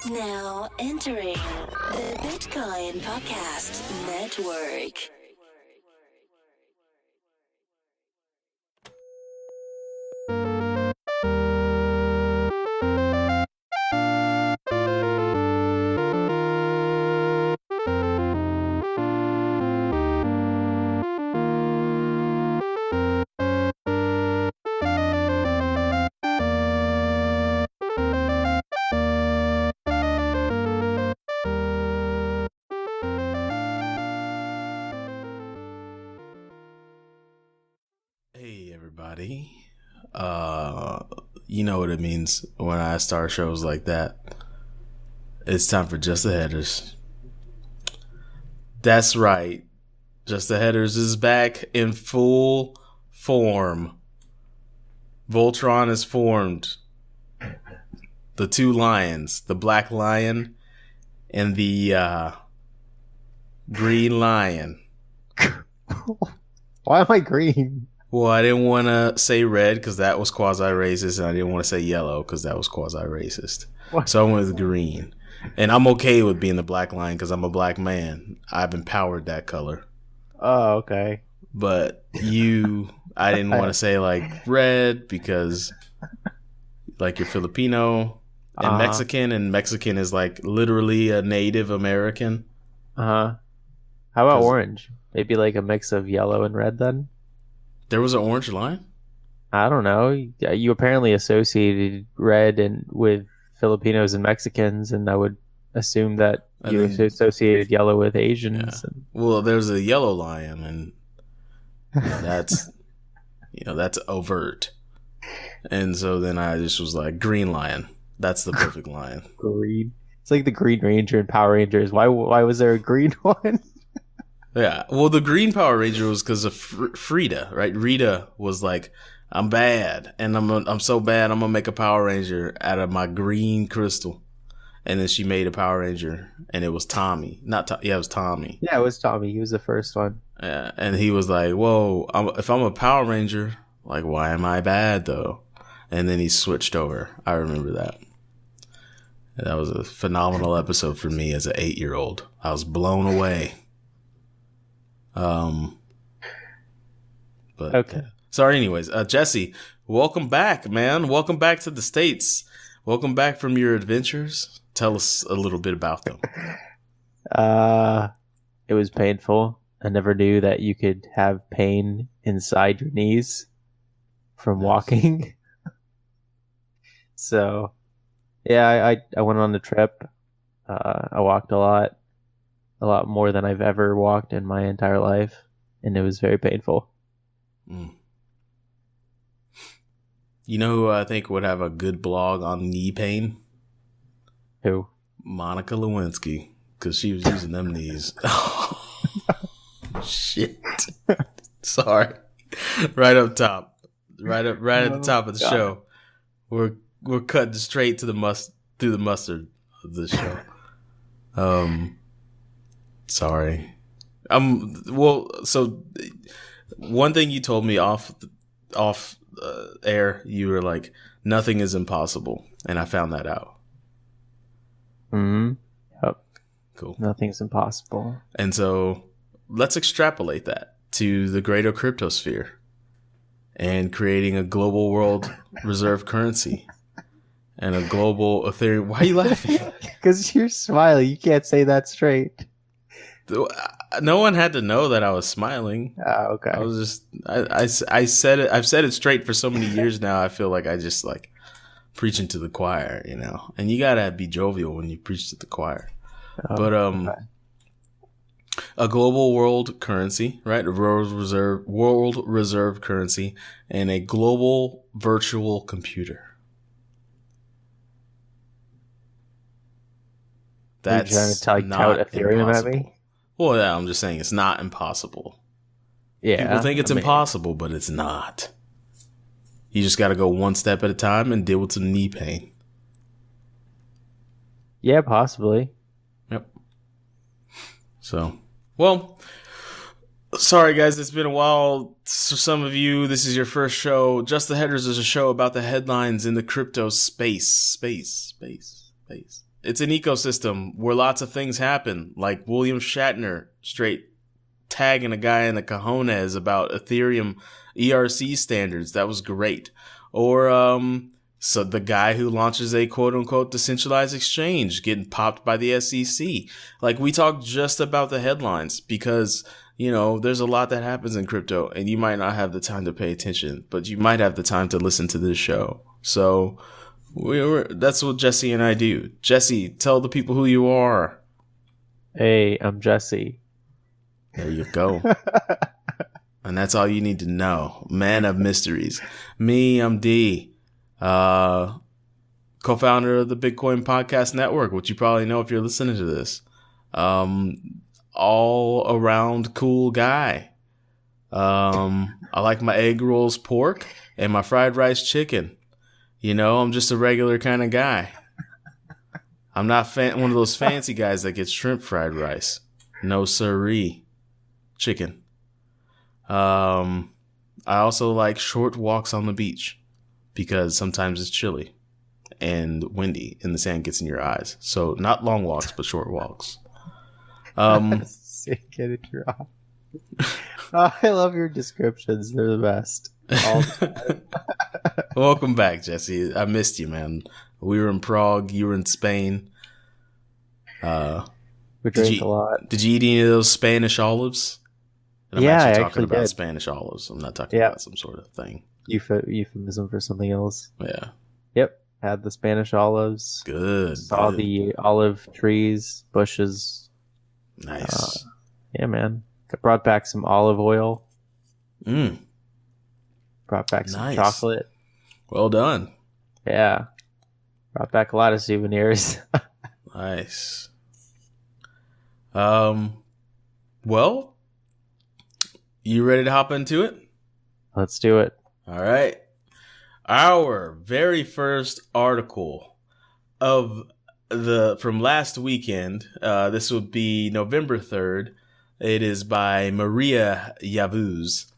Now entering the Bitcoin Podcast Network. Hey everybody. You know what it means when I start shows like that. It's time for Just the Headers. That's right. Just the Headers is back in full form. Voltron is formed. The two lions, the Black Lion and the Green Lion. Why am I green? Well, I didn't want to say red because that was quasi-racist, and I didn't want to say yellow because that was quasi-racist. What? So I went with green. And I'm okay with being the Black Lion because I'm a black man. I've empowered that color. Oh, okay. But I didn't want to say like red because like you're Filipino and Mexican is like literally a Native American. How about orange? Maybe like a mix of yellow and red then? There was an orange lion? I don't know. You apparently associated red with Filipinos and Mexicans, and I would assume that you associated yellow with Asians. Yeah. Well, there's a yellow lion, and that's that's overt. And so then I just was like, Green Lion. That's the perfect lion. Green. It's like the Green Ranger and Power Rangers. Why was there a green one? Yeah, well, the Green Power Ranger was because of Frida, right? Rita was like, I'm bad, and I'm so bad, I'm gonna make a Power Ranger out of my green crystal. And then she made a Power Ranger, and it was Tommy. It was Tommy. Yeah, it was Tommy. He was the first one. Yeah, and he was like, whoa, if I'm a Power Ranger, like, why am I bad, though? And then he switched over. I remember that. And that was a phenomenal episode for me as an 8-year-old. I was blown away. But okay. Sorry, anyways. Jessie, welcome back, man. Welcome back to the States. Welcome back from your adventures. Tell us a little bit about them. It was painful. I never knew that you could have pain inside your knees from walking. So, yeah, I went on the trip. I walked a lot more than I've ever walked in my entire life, and it was very painful. You know who I think would have a good blog on knee pain? Who? Monica Lewinsky, because she was using them knees. Shit. Sorry. Right up top. Right at the top of the show. We're cutting straight to through the mustard of the show. Sorry. Well, so one thing you told me off air, you were like, nothing is impossible, and I found that out. Yep. Cool. Nothing's impossible. And so let's extrapolate that to the greater cryptosphere and creating a global world reserve currency and a global Ethereum. Why are you laughing? Because you're smiling. You can't say that straight. No one had to know that I was smiling. Okay. I was just, I said it. I've said it straight for so many years now. I feel like I just like preaching to the choir, and you gotta be jovial when you preach to the choir. But okay. A global world currency, right? A world reserve currency, and a global virtual computer. That's trying to tout Ethereum impossible. at me? Well, yeah, I'm just saying it's not impossible. Yeah, People think it's impossible, but it's not. You just got to go one step at a time and deal with some knee pain. Yeah, possibly. Yep. So, well, sorry guys, it's been a while. For some of you, this is your first show. Just the Headers is a show about the headlines in the crypto space. It's an ecosystem where lots of things happen, like William Shatner straight tagging a guy in the cojones about Ethereum ERC standards. That was great. Or so the guy who launches a quote-unquote decentralized exchange getting popped by the SEC. Like, we talk just about the headlines because, there's a lot that happens in crypto, and you might not have the time to pay attention, but you might have the time to listen to this show. So that's what Jessie and I do. Jessie, tell the people who you are. Hey, I'm Jessie. There you go. And that's all you need to know. Man of mysteries. Me, I'm D. Co-founder of the Bitcoin Podcast Network, which you probably know if you're listening to this. All around cool guy. I like my egg rolls pork and my fried rice chicken. I'm just a regular kind of guy. I'm not one of those fancy guys that gets shrimp fried rice. No siree. Chicken. I also like short walks on the beach because sometimes it's chilly and windy and the sand gets in your eyes. So not long walks, but short walks. Get in your eye. Oh, I love your descriptions. They're the best. All the time. Welcome back, Jessie. I missed you, man. We were in Prague. You were in Spain. We drank a lot. Did you eat any of those Spanish olives? And I'm actually talking about did. Spanish olives. I'm not talking about some sort of thing. Euphemism for something else. Yeah. Yep. Had the Spanish olives. Good. Saw the olive trees, bushes. Nice. Yeah, man. I brought back some olive oil. Brought back some chocolate. Well done. Yeah. Brought back a lot of souvenirs. Nice. Well, you ready to hop into it? Let's do it. All right. Our very first article from last weekend. This would be November 3rd. It is by Maria Yavuz.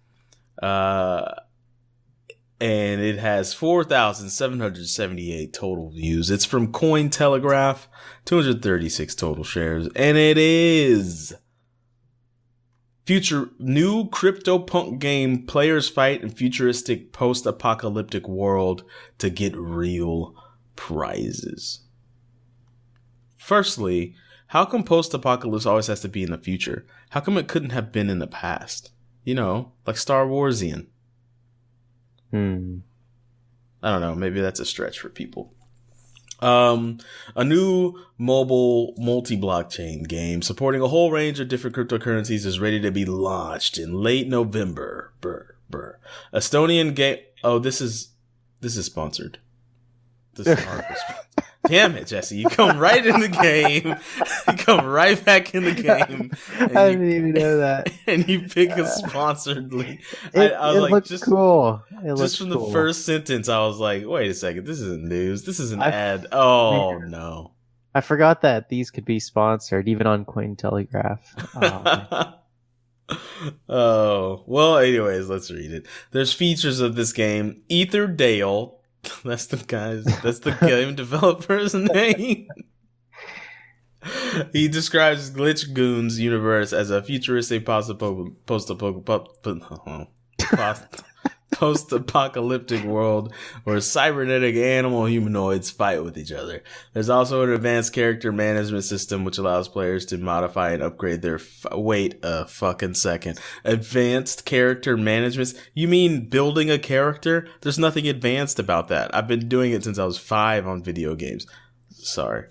And it has 4,778 total views. It's from Cointelegraph, 236 total shares. And it is new CryptoPunk game. Players fight in futuristic post-apocalyptic world to get real prizes. Firstly, how come post-apocalypse always has to be in the future? How come it couldn't have been in the past? Like Star Warsian. I don't know. Maybe that's a stretch for people. A new mobile multi-blockchain game supporting a whole range of different cryptocurrencies is ready to be launched in late November. Estonian game. Oh, this is sponsored. This is article sponsored. Damn it, Jessie. You come right in the game. You come right back in the game. I didn't even know that. And you pick a sponsored link. I was like, looks just cool. Just from the first sentence, I was like, wait a second. This isn't news. This is an ad. Oh, no. I forgot that these could be sponsored, even on Cointelegraph. Oh, well, anyways, let's read it. There's features of this game. Ether Dale. That's the game developer's name. He describes Glitch Goon's universe as a futuristic post-apocalyptic world where cybernetic animal humanoids fight with each other. There's also an advanced character management system which allows players to modify and upgrade their wait a fucking second. Advanced character management? You mean building a character? There's nothing advanced about that. I've been doing it since I was 5 on video games. Sorry.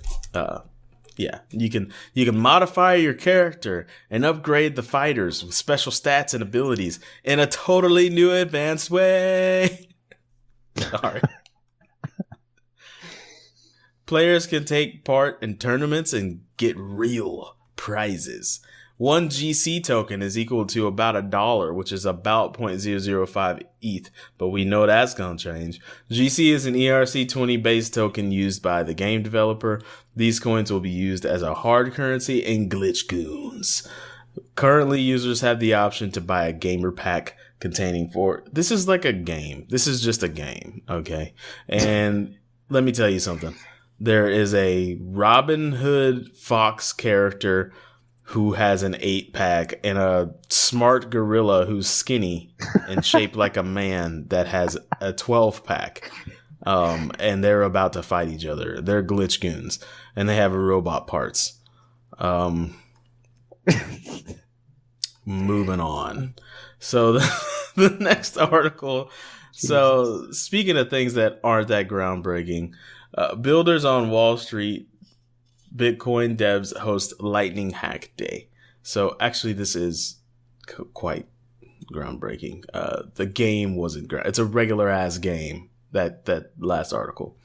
Yeah, you can modify your character and upgrade the fighters with special stats and abilities in a totally new advanced way. Sorry. Players can take part in tournaments and get real prizes. 1 GC token is equal to about $1, which is about 0.005 ETH, but we know that's going to change. GC is an ERC20 base token used by the game developer. These coins will be used as a hard currency in Glitch Goons. Currently, users have the option to buy a gamer pack containing 4. This is like a game. This is just a game, okay? And let me tell you something. there is a Robin Hood Fox character who has an 8-pack and a smart gorilla who's skinny and shaped like a man that has a 12-pack. And they're about to fight each other. They're glitch goons, and they have robot parts. Moving on. So the next article. So speaking of things that aren't that groundbreaking, builders on Wall Street, Bitcoin devs host Lightning Hack Day. So actually, this is quite groundbreaking. The game wasn't it's a regular ass game. That last article.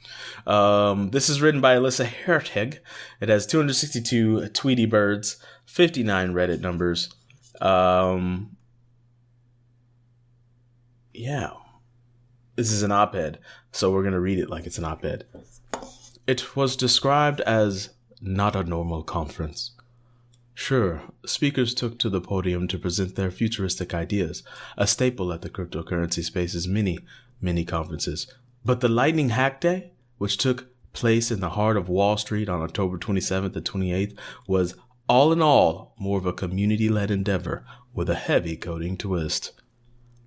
This is written by Alyssa Hertig. It has 262 Tweety birds, 59 Reddit numbers. Yeah. This is an op-ed, so we're going to read it like it's an op-ed. It was described as not a normal conference. Sure, speakers took to the podium to present their futuristic ideas, a staple at the cryptocurrency space's many conferences. But the Lightning Hack Day, which took place in the heart of Wall Street on October 27th and 28th, was all in all more of a community-led endeavor with a heavy coding twist.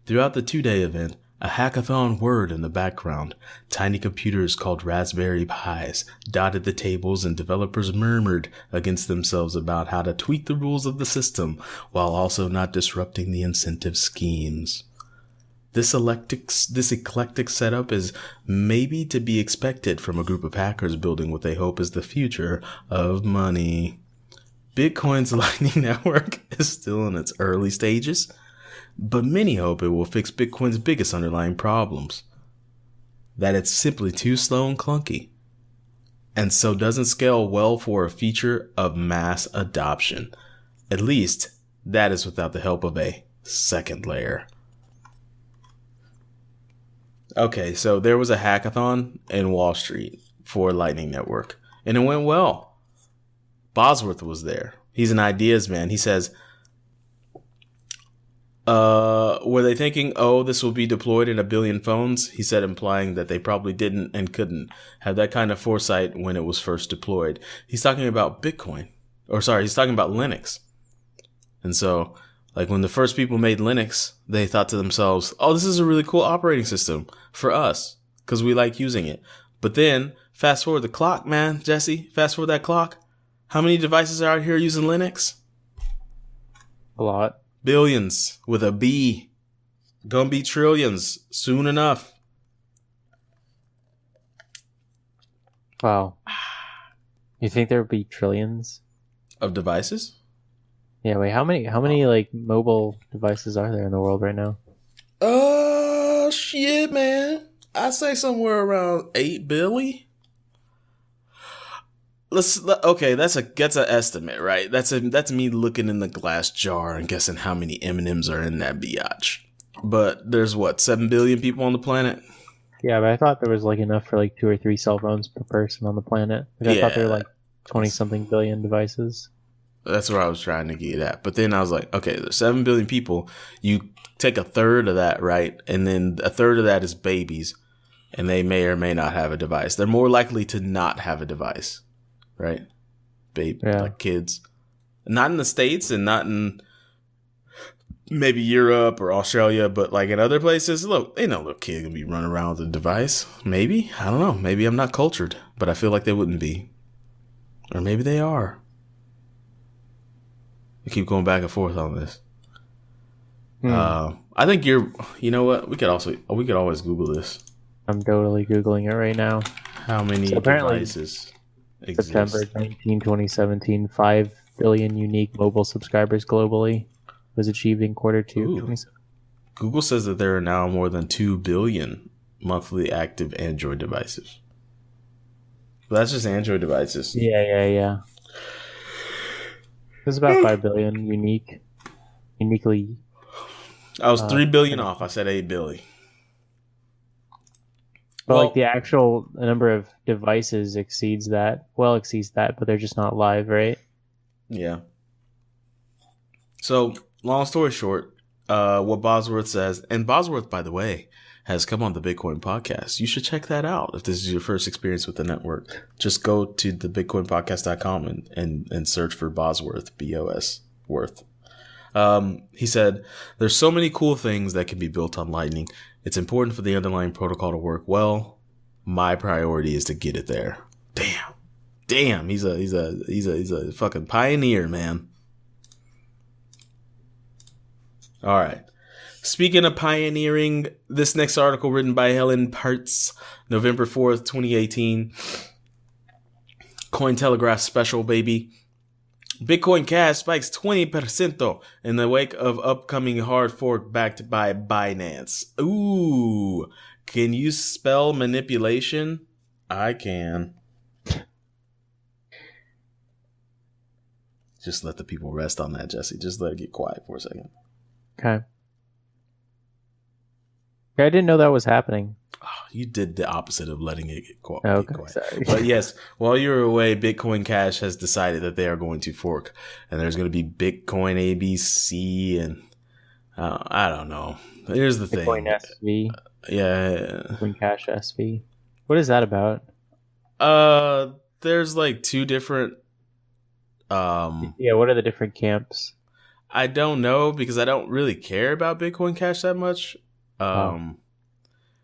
Throughout the 2-day event, a hackathon whirred in the background. Tiny computers called Raspberry Pis dotted the tables, and developers murmured against themselves about how to tweak the rules of the system while also not disrupting the incentive schemes. This eclectic setup is maybe to be expected from a group of hackers building what they hope is the future of money. Bitcoin's Lightning Network is still in its early stages, but many hope it will fix Bitcoin's biggest underlying problems. That it's simply too slow and clunky, and so doesn't scale well for a feature of mass adoption. At least, that is without the help of a second layer. Okay, so there was a hackathon in Wall Street for Lightning Network, and it went well. Bosworth was there. He's an ideas man. He says, were they thinking, this will be deployed in 1 billion phones? He said, implying that they probably didn't and couldn't have that kind of foresight when it was first deployed. He's talking about Bitcoin. He's talking about Linux. And so, like, when the first people made Linux, they thought to themselves, this is a really cool operating system for us because we like using it. But then, fast forward the clock, man, Jesse, fast forward that clock. How many devices are out here using Linux? A lot. Billions with a B. Gonna be trillions soon enough. Wow. You think there would be trillions of devices? Yeah, wait, how many like mobile devices are there in the world right now? Shit, man. I'd say somewhere around 8 billion. Okay, that's an estimate, right? That's me looking in the glass jar and guessing how many M&Ms are in that biatch. But there's 7 billion people on the planet? Yeah, but I thought there was like enough for like 2 or 3 cell phones per person on the planet. I thought there were like 20-something billion devices. That's where I was trying to get at. But then I was like, okay, there's 7 billion people. You take a third of that, right? And then a third of that is babies. And they may or may not have a device. They're more likely to not have a device. Right? Like kids. Not in the States and not in maybe Europe or Australia, but like in other places, look, ain't no little kid gonna be running around with a device. Maybe. I don't know. Maybe I'm not cultured, but I feel like they wouldn't be. Or maybe they are. I keep going back and forth on this. I think you know what? We could always Google this. I'm totally Googling it right now. How many devices exist? September 19, 2017, 5 billion unique mobile subscribers globally was achieved in quarter 2. 2017. Google says that there are now more than 2 billion monthly active Android devices. But that's just Android devices. Yeah. There's about 5 billion uniquely. I was 3 billion off. I said 8 billion. But like the actual number of devices exceeds that, but they're just not live, right? Yeah. So, long story short, what Bosworth says, and Bosworth, by the way, has come on the Bitcoin podcast. You should check that out. If this is your first experience with the network, just go to thebitcoinpodcast.com and search for Bosworth, B-O-S, Worth. He said, there's so many cool things that can be built on Lightning. It's important for the underlying protocol to work well. My priority is to get it there. Damn. He's a fucking pioneer, man. All right. Speaking of pioneering, this next article written by Helen Parts, November 4th, 2018. Cointelegraph special, baby. Bitcoin Cash spikes 20% in the wake of upcoming hard fork backed by Binance. Ooh. Can you spell manipulation? I can. Just let the people rest on that, Jesse. Just let it get quiet for a second. Okay. I didn't know that was happening. Oh, you did the opposite of letting it get quiet. Okay, sorry. But yes, while you were away, Bitcoin Cash has decided that they are going to fork. And there's going to be Bitcoin ABC and I don't know. Here's the Bitcoin thing. SV. Yeah. Bitcoin Cash SV. What is that about? There's like two different what are the different camps? I don't know because I don't really care about Bitcoin Cash that much.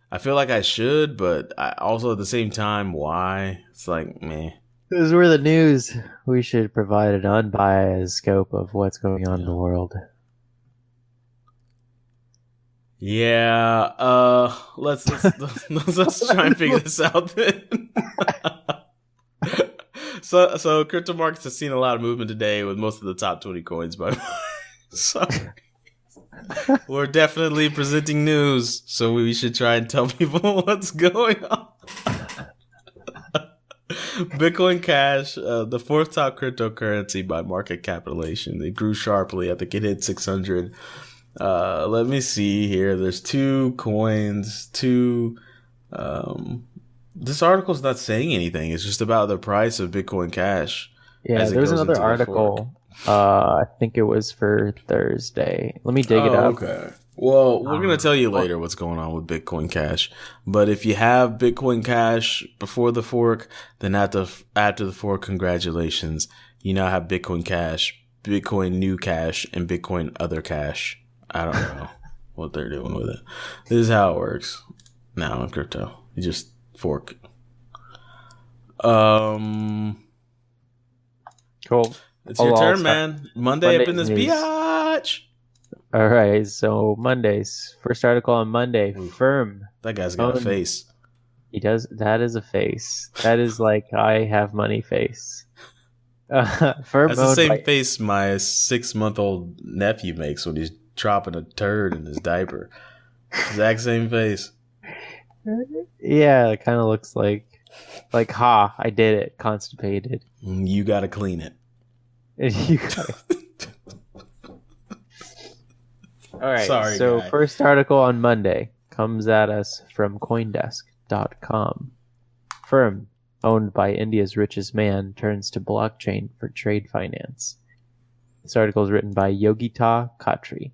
I feel like I should, but I also at the same time, why? It's like, meh. Because we're the news. We should provide an unbiased scope of what's going on in the world. Yeah, let's try and figure this out then. So crypto markets have seen a lot of movement today with most of the top 20 coins, but so we're definitely presenting news, so we should try and tell people what's going on. Bitcoin Cash, the fourth top cryptocurrency by market capitalization, it grew sharply. I think it hit 600. Let me see here. There's two coins, this article's not saying anything. It's just about the price of Bitcoin Cash. Yeah, there's another article. I think it was for Thursday. Let me dig it up. Okay. Well, we're going to tell you later what's going on with Bitcoin Cash. But if you have Bitcoin Cash before the fork, then after the fork, congratulations. You now have Bitcoin Cash, Bitcoin New Cash, and Bitcoin Other Cash. I don't know what they're doing with it. This is how it works now in crypto. You just fork. Cool. It's your turn, man. Monday up in this biatch. All right, so Mondays. First article on Monday. Firm. That guy's got a face. He does. That is a face. That is like I have money face. Firm. That's the same face my 6-month-old nephew makes when he's dropping a turd in his diaper. Exact same face. Yeah, it kind of looks like ha, I did it, constipated. You gotta clean it. All right, sorry, so guy. First article on Monday comes at us from Coindesk.com. Firm, owned by India's richest man, turns to blockchain for trade finance. This article is written by Yogita Khatri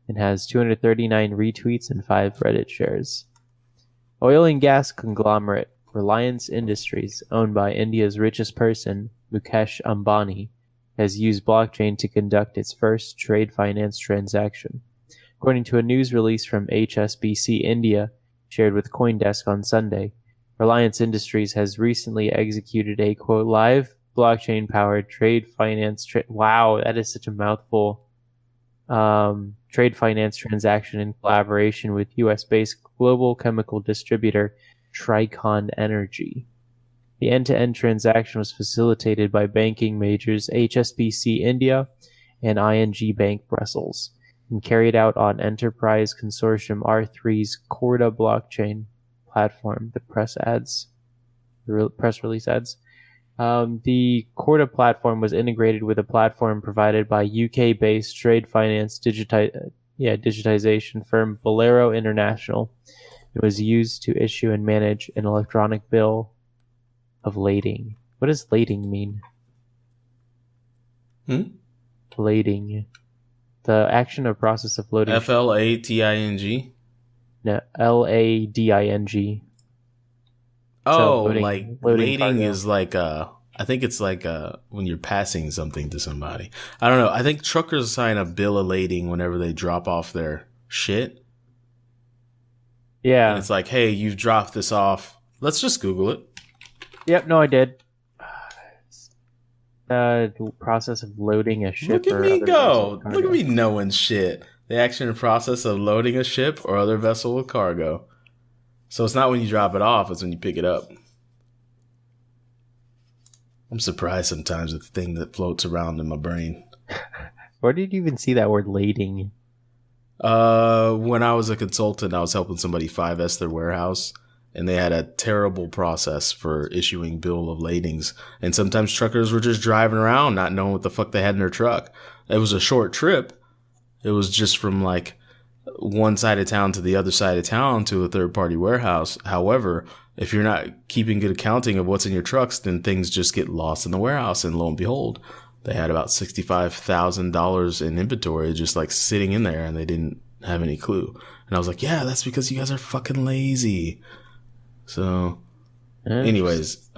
and has 239 retweets and 5 Reddit shares. Oil and gas conglomerate Reliance Industries, owned by India's richest person, Mukesh Ambani, has used blockchain to conduct its first trade finance transaction. According to a news release from HSBC India, shared with CoinDesk on Sunday, Reliance Industries has recently executed a, quote, live blockchain-powered trade finance... wow, that is such a mouthful. Trade finance transaction in collaboration with US-based global chemical distributor Tricon Energy. The end-to-end transaction was facilitated by banking majors HSBC India and ING Bank Brussels and carried out on Enterprise Consortium R3's Corda blockchain platform. The press release adds. The Corda platform was integrated with a platform provided by UK-based trade finance digitization firm Bolero International. It was used to issue and manage an electronic bill of lading. What does lading mean? Lading. The action or process of loading. FLATING. No, LADING. Oh, loading like lading cargo. is like I think it's like when you're passing something to somebody. I don't know. I think truckers sign a bill of lading whenever they drop off their shit. Yeah. And it's like, hey, you've dropped this off. Let's just Google it. Yep, no, I did. The process of loading a ship. Look at me other go. vessel Look at me knowing shit. The action and process of loading a ship or other vessel with cargo. So it's not when you drop it off, it's when you pick it up. I'm surprised sometimes at the thing that floats around in my brain. Where did you even see that word lading? When I was a consultant, I was helping somebody 5S their warehouse, and they had a terrible process for issuing bill of ladings. And sometimes truckers were just driving around not knowing what the fuck they had in their truck. It was a short trip. It was just from like one side of town to the other side of town to a third-party warehouse. However, if you're not keeping good accounting of what's in your trucks, then things just get lost in the warehouse. And lo and behold, they had about $65,000 in inventory just like sitting in there, and they didn't have any clue. And I was like, yeah, that's because you guys are fucking lazy. So anyways,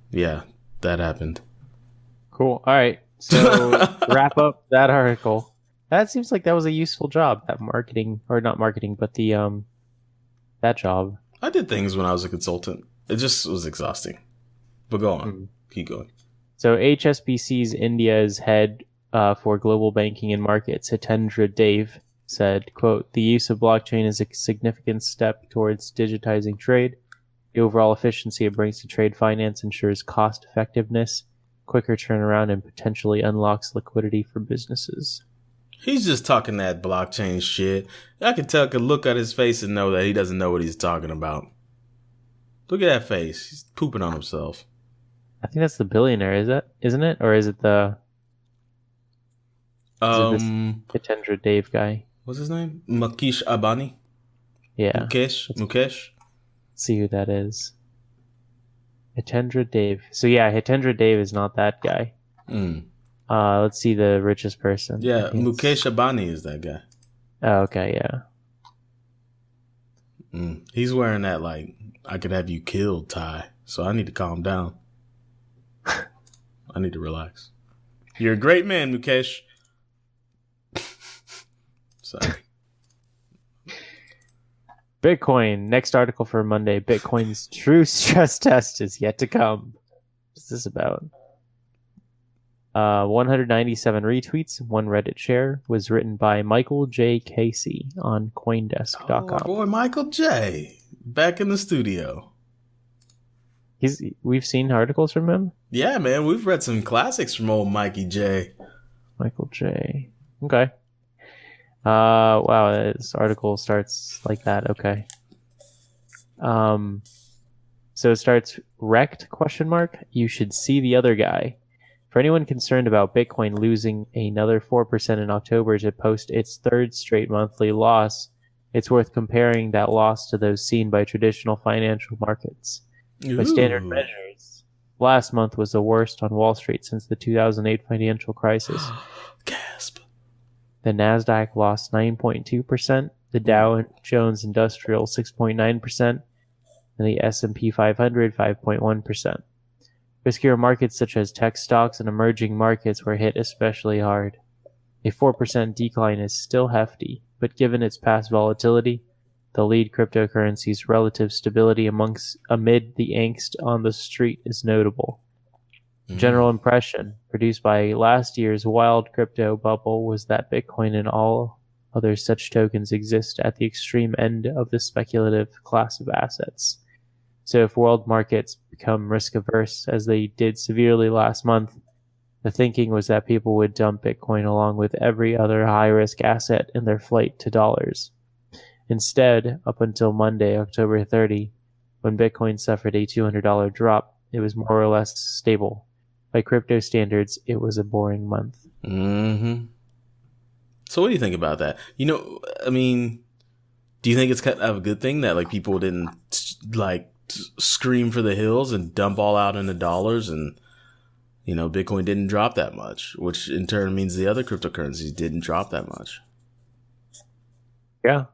yeah, that happened. Cool. All right. So wrap up that article. That seems like that was a useful job, that marketing, or not marketing, but the that job. I did things when I was a consultant. It just was exhausting. But go on. Keep going. So HSBC's India's head for global banking and markets, Hitendra Dave, said, quote, "The use of blockchain is a significant step towards digitizing trade. The overall efficiency it brings to trade finance ensures cost effectiveness, quicker turnaround, and potentially unlocks liquidity for businesses." He's just talking that blockchain shit. I could look at his face and know that he doesn't know what he's talking about. Look at that face. He's pooping on himself. I think that's the billionaire, isn't it? Or is it the this Hitendra Dave guy? What's his name? Mukesh Ambani? Yeah. Mukesh? Let's see who that is. Hitendra Dave. So yeah, Hitendra Dave is not that guy. Let's see the richest person. Yeah, Mukesh Ambani is that guy. Oh, okay, yeah. He's wearing that, like, I could have you killed tie. So I need to calm down. I need to relax. You're a great man, Mukesh. Sorry. Bitcoin. Next article for Monday. Bitcoin's true stress test is yet to come. What's this about? 197 retweets, one Reddit share, was written by Michael J. Casey on CoinDesk.com. Oh, boy, Michael J. Back in the studio. We've seen articles from him? Yeah, man. We've read some classics from old Mikey J. Michael J. Okay. Wow, this article starts like that. Okay. So it starts wrecked ? You should see the other guy. For anyone concerned about Bitcoin losing another 4% in October to post its third straight monthly loss, it's worth comparing that loss to those seen by traditional financial markets. By standard measures, last month was the worst on Wall Street since the 2008 financial crisis. Gasp. The Nasdaq lost 9.2%, the Dow Jones Industrial 6.9%, and the S&P 500 5.1%. Riskier markets such as tech stocks and emerging markets were hit especially hard. A 4% decline is still hefty, but given its past volatility, the lead cryptocurrency's relative stability amid the angst on the street is notable. The general impression produced by last year's wild crypto bubble was that Bitcoin and all other such tokens exist at the extreme end of the speculative class of assets. So if world markets become risk-averse, as they did severely last month, the thinking was that people would dump Bitcoin along with every other high-risk asset in their flight to dollars. Instead, up until Monday, October 30, when Bitcoin suffered a $200 drop, it was more or less stable. By crypto standards, it was a boring month. So what do you think about that? You know, I mean, do you think it's kind of a good thing that like people didn't like scream for the hills and dump all out into dollars, and you know, Bitcoin didn't drop that much, which in turn means the other cryptocurrencies didn't drop that much? Yeah.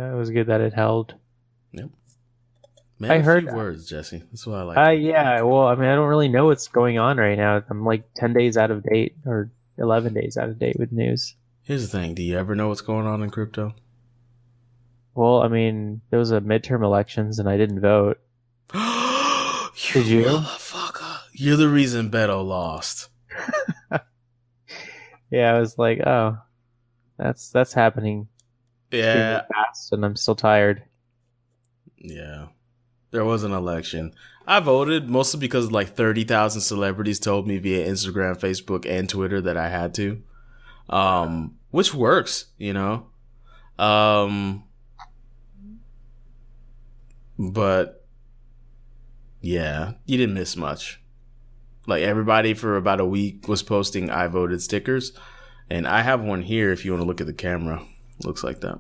Yeah, it was good that it held. Yep. Man, I a heard few words, Jesse. That's what I like. Yeah, well, I mean, I don't really know what's going on right now. I'm like 10 days out of date or 11 days out of date with news. Here's the thing. Do you ever know what's going on in crypto? Well, I mean, there was a midterm elections and I didn't vote. Did you? Motherfucker. You're the reason Beto lost. Yeah, I was like, oh, that's happening Yeah. fast, and I'm still tired. Yeah. There was an election. I voted mostly because like 30,000 celebrities told me via Instagram, Facebook, and Twitter that I had to. Which works, you know. But yeah, you didn't miss much. Like everybody for about a week was posting I voted stickers, and I have one here if you want to look at the camera. Looks like that.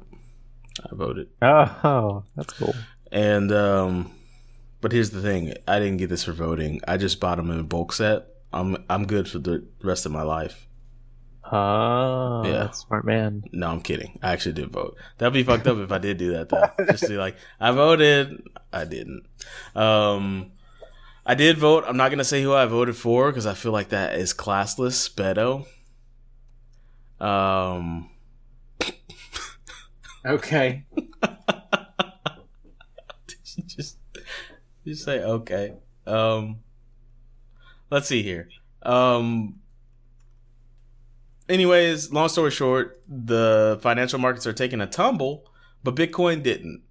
I voted. Oh, that's cool. And but here's the thing, I didn't get this for voting. I just bought them in a bulk set. I'm good for the rest of my life. Oh, yeah. That's smart man. No, I'm kidding. I actually did vote. That'd be fucked up if I did do that though. Just to be like, I voted. I didn't. I did vote. I'm not gonna say who I voted for because I feel like that is classless. Beto. Okay. You say okay. Let's see here. Anyways, long story short, the financial markets are taking a tumble, but Bitcoin didn't.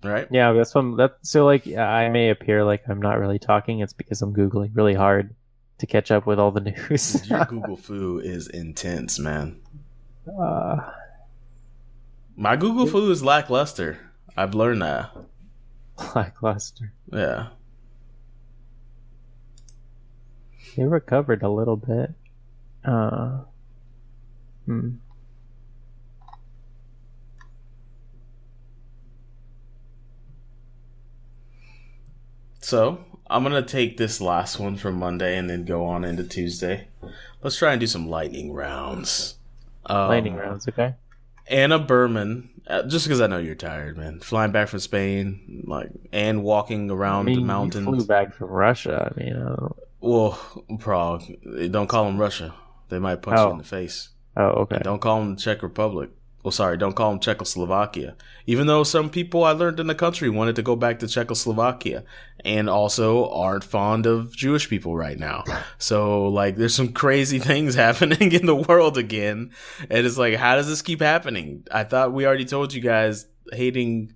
Right? Yeah, that's so like I may appear like I'm not really talking. It's because I'm Googling really hard to catch up with all the news. Your Google foo is intense, man. My Google foo is lackluster. I've learned that. Lackluster. Yeah. They recovered a little bit. So, I'm going to take this last one from Monday and then go on into Tuesday. Let's try and do some lightning rounds. Lightning rounds, okay. Anna Berman, just because I know you're tired, man. Flying back from Spain, and walking around the mountains. You flew back from Russia. I mean, I don't... Well, Prague. Don't call them Russia. They might punch you in the face. Oh, okay. And don't call them the Czech Republic. Well, sorry, don't call them Czechoslovakia. Even though some people I learned in the country wanted to go back to Czechoslovakia and also aren't fond of Jewish people right now. So, there's some crazy things happening in the world again. And it's like, how does this keep happening? I thought we already told you guys hating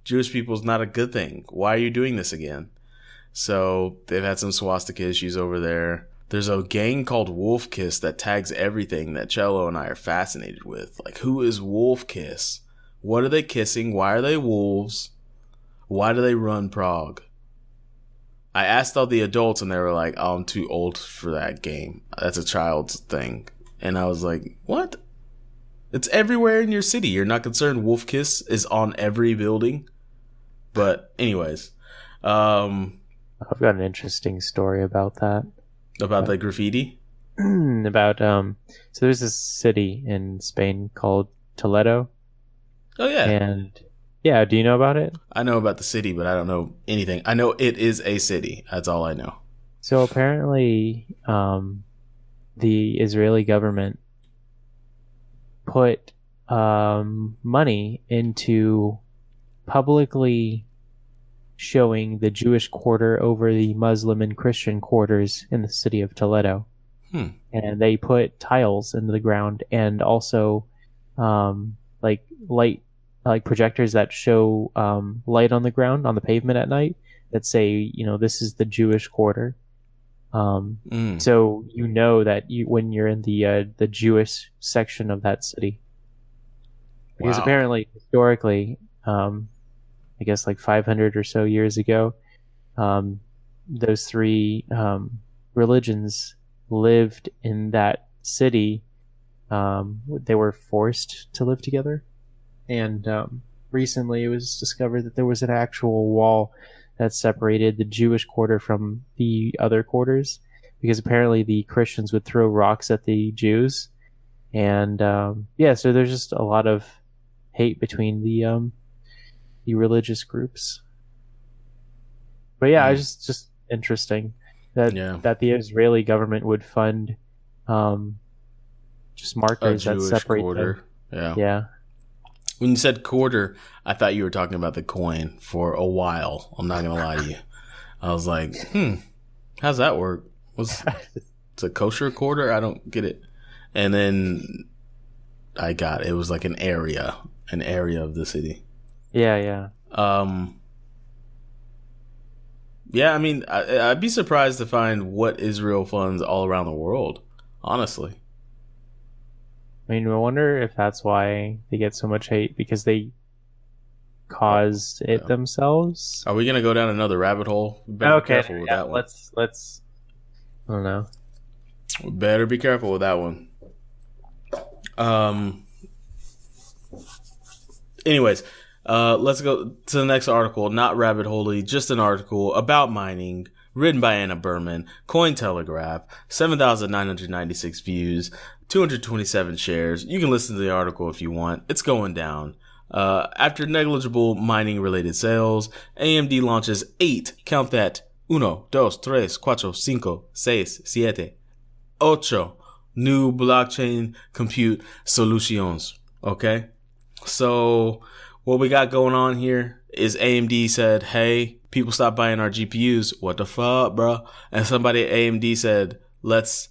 Jewish people is not a good thing. Why are you doing this again? So, they've had some swastika issues over there. There's a gang called Wolf Kiss that tags everything that Cello and I are fascinated with. Like, who is Wolf Kiss? What are they kissing? Why are they wolves? Why do they run Prague? I asked all the adults and they were like, oh, I'm too old for that game. That's a child's thing. And I was like, what? It's everywhere in your city. You're not concerned Wolf Kiss is on every building? But anyways. I've got an interesting story about that. About the graffiti? About so there's this city in Spain called Toledo. Oh yeah. And yeah, do you know about it? I know about the city, but I don't know anything. I know it is a city. That's all I know. So apparently the Israeli government put money into publicly showing the Jewish quarter over the Muslim and Christian quarters in the city of Toledo. And they put tiles into the ground and also light projectors that show light on the ground on the pavement at night that say, this is the Jewish quarter. So you know that when you're in the Jewish section of that city. Because apparently historically I guess 500 or so years ago, those three religions lived in that city. They were forced to live together. And recently it was discovered that there was an actual wall that separated the Jewish quarter from the other quarters, because apparently the Christians would throw rocks at the Jews. And so there's just a lot of hate between the religious groups. But yeah, it's just interesting that the Israeli government would fund just markers that separate quarter. them. Yeah. When you said quarter, I thought you were talking about the coin for a while. I'm not gonna lie to you. I was like, how's that work? It's a kosher quarter? I don't get it. And then I got it. It was like an area of the city. Yeah. Yeah, I mean, I'd be surprised to find what Israel funds all around the world, honestly. I mean, I wonder if that's why they get so much hate, because they caused it themselves. Are we going to go down another rabbit hole? We better be careful with that one. Let's. I don't know. We better be careful with that one. Anyways, let's go to the next article. Not rabbit holey, just an article about mining, written by Anna Berman. Cointelegraph, 7,996 views, 227 shares. You can listen to the article if you want. It's going down. After negligible mining-related sales, AMD launches 8, count that, 1, 2, 3, 4, 5, 6, 7, 8 new blockchain compute solutions. Okay? So what we got going on here is AMD said, hey, people stop buying our GPUs. What the fuck, bro? And somebody at AMD said, let's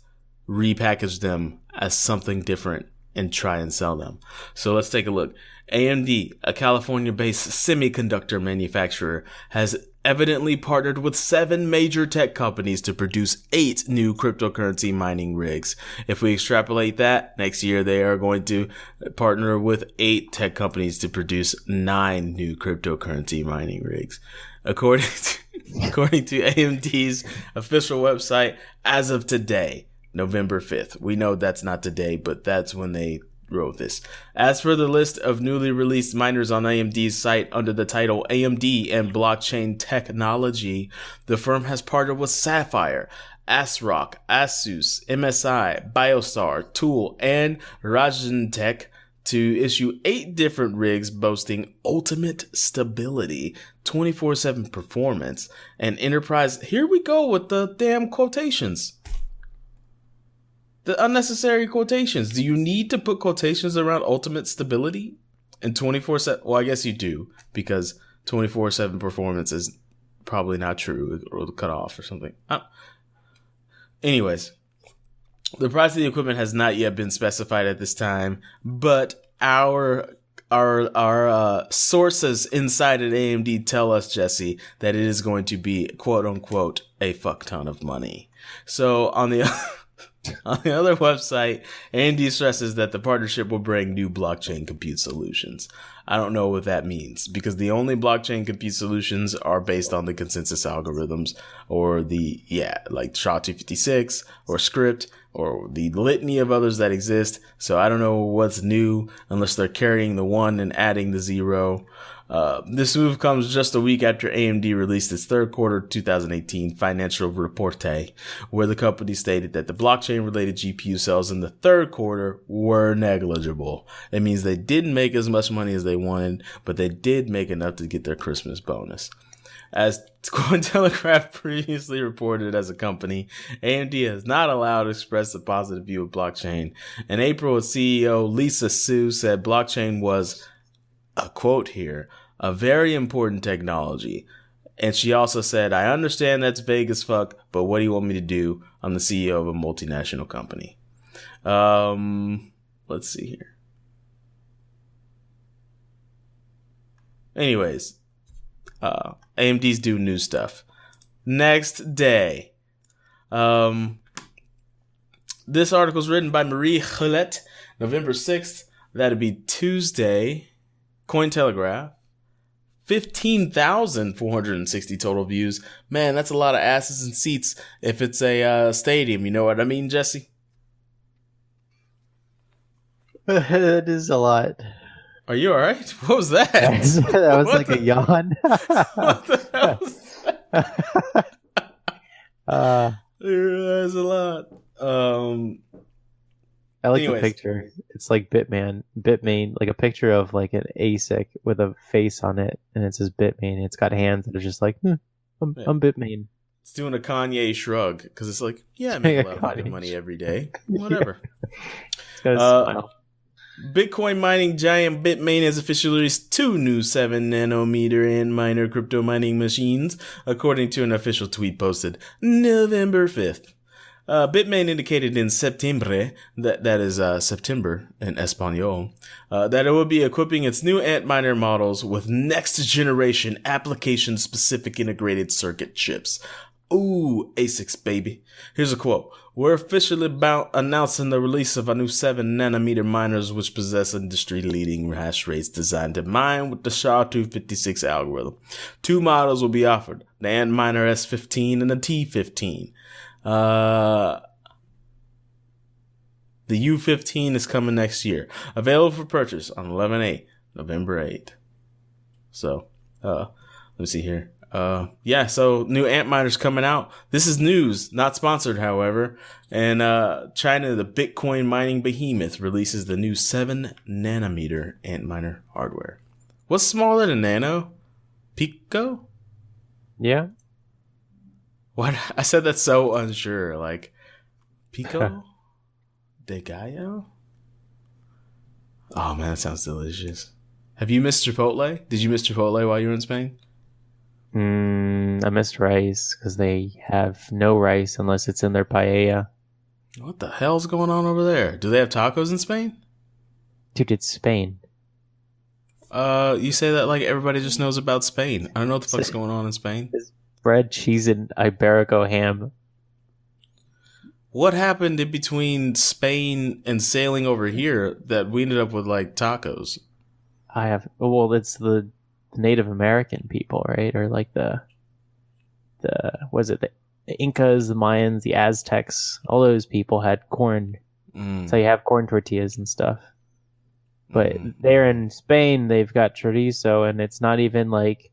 repackage them as something different and try and sell them. So let's take a look. AMD, a California-based semiconductor manufacturer, has evidently partnered with 7 major tech companies to produce 8 new cryptocurrency mining rigs. If we extrapolate that, next year they are going to partner with 8 tech companies to produce 9 new cryptocurrency mining rigs. According to AMD's official website, as of today, November 5th. We know that's not today, but that's when they wrote this. As for the list of newly released miners on AMD's site under the title AMD and Blockchain Technology, the firm has partnered with Sapphire, ASRock, Asus, MSI, Biostar, Tool, and Rajentech to issue 8 different rigs boasting ultimate stability, 24/7 performance, and enterprise. Here we go with the damn quotations. The unnecessary quotations. Do you need to put quotations around ultimate stability and 24/7? Well, I guess you do, because 24/7 performance is probably not true, or cut off or something. Anyways, the price of the equipment has not yet been specified at this time, but our sources inside at AMD tell us, Jessie, that it is going to be quote unquote a fuck ton of money. So on the other website, AMD stresses that the partnership will bring new blockchain compute solutions. I don't know what that means, because the only blockchain compute solutions are based on the consensus algorithms, or like SHA-256 or Script, or the litany of others that exist. So I don't know what's new unless they're carrying the 1 and adding the 0. This move comes just a week after AMD released its third quarter 2018 financial report, where the company stated that the blockchain-related GPU sales in the third quarter were negligible. It means they didn't make as much money as they wanted, but they did make enough to get their Christmas bonus. As Cointelegraph previously reported, as a company, AMD has not allowed to express a positive view of blockchain. In April, its CEO Lisa Su said blockchain was, a quote here, a very important technology. And she also said, I understand that's vague as fuck, but what do you want me to do? I'm the CEO of a multinational company. Let's see here. Anyways, AMD's do new stuff. Next day. This article is written by Marie Gillette, November 6th. That'd be Tuesday. Cointelegraph. 15,460 total views. Man, that's a lot of asses and seats if it's a stadium. You know what I mean, Jessie? It is a lot. Are you alright? What was that? That was like a yawn. What the hell was that? There's a lot. I like the Anyways. picture. It's like Bitmain, like a picture of like an ASIC with a face on it, and it says Bitmain. It's got hands that are just like, I'm Bitmain. It's doing a Kanye shrug because it's like, yeah, I make a lot of fucking money every day. Whatever. It's got a smile. Bitcoin mining giant Bitmain has officially released 2 new 7 nanometer and minor crypto mining machines, according to an official tweet posted November 5th. Bitmain indicated in September, that is September in Espanol, that it will be equipping its new Antminer models with next-generation application-specific integrated circuit chips. Ooh, ASICs, baby. Here's a quote. We're officially announcing the release of our new 7 nanometer miners, which possess industry-leading hash rates designed to mine with the SHA-256 algorithm. 2 models will be offered, the Antminer S15 and the T15. The U15 is coming next year. Available for purchase on 11/8, November 8th. So, let me see here. So new Antminer's coming out. This is news, not sponsored, however. And China, the Bitcoin mining behemoth, releases the new 7 nanometer Antminer hardware. What's smaller than Nano? Pico? Yeah. What? I said that so unsure. Like, Pico? De Gallo? Oh man, that sounds delicious. Have you missed Chipotle? Did you miss Chipotle while you were in Spain? I missed rice because they have no rice unless it's in their paella. What the hell's going on over there? Do they have tacos in Spain? Dude, it's Spain. You say that like everybody just knows about Spain. I don't know what the fuck's going on in Spain. Bread, cheese, and Iberico ham. What happened in between Spain and sailing over here that we ended up with like tacos? It's the Native American people, right? Or like the Incas, the Mayans, the Aztecs, all those people had corn. So you have corn tortillas and stuff. But there in Spain, they've got chorizo, and it's not even like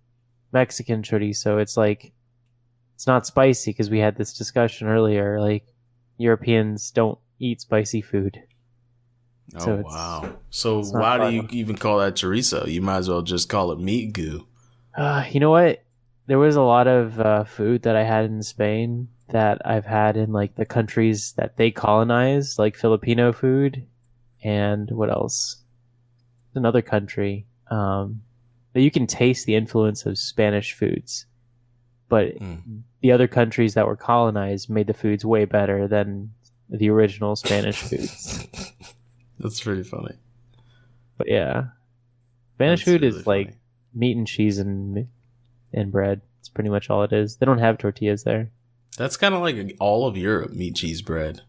Mexican chorizo. It's like, it's not spicy because we had this discussion earlier. Like, Europeans don't eat spicy food. Oh, wow. So why do you even call that chorizo? You might as well just call it meat goo. You know what? There was a lot of food that I had in Spain that I've had in like the countries that they colonized, like Filipino food, and what else? Another country. But you can taste the influence of Spanish foods. But the other countries that were colonized made the foods way better than the original Spanish foods. That's pretty funny. But yeah, Spanish food is like meat and cheese and bread. It's pretty much all it is. They don't have tortillas there. That's kind of like all of Europe, meat, cheese, bread.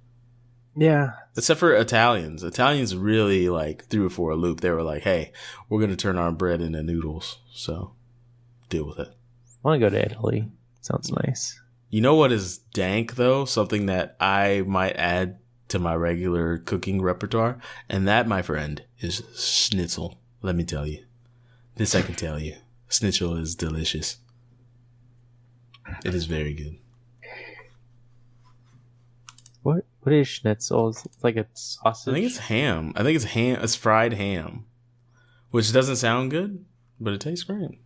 Yeah. Except for Italians. Italians really like threw it for a loop. They were like, hey, we're going to turn our bread into noodles. So deal with it. I want to go to Italy. Sounds nice. You know what is dank, though? Something that I might add to my regular cooking repertoire. And that, my friend, is schnitzel. Let me tell you. This I can tell you. Schnitzel is delicious. It is very good. What is schnitzel? It's like a sausage? I think it's ham. It's fried ham. Which doesn't sound good, but it tastes great.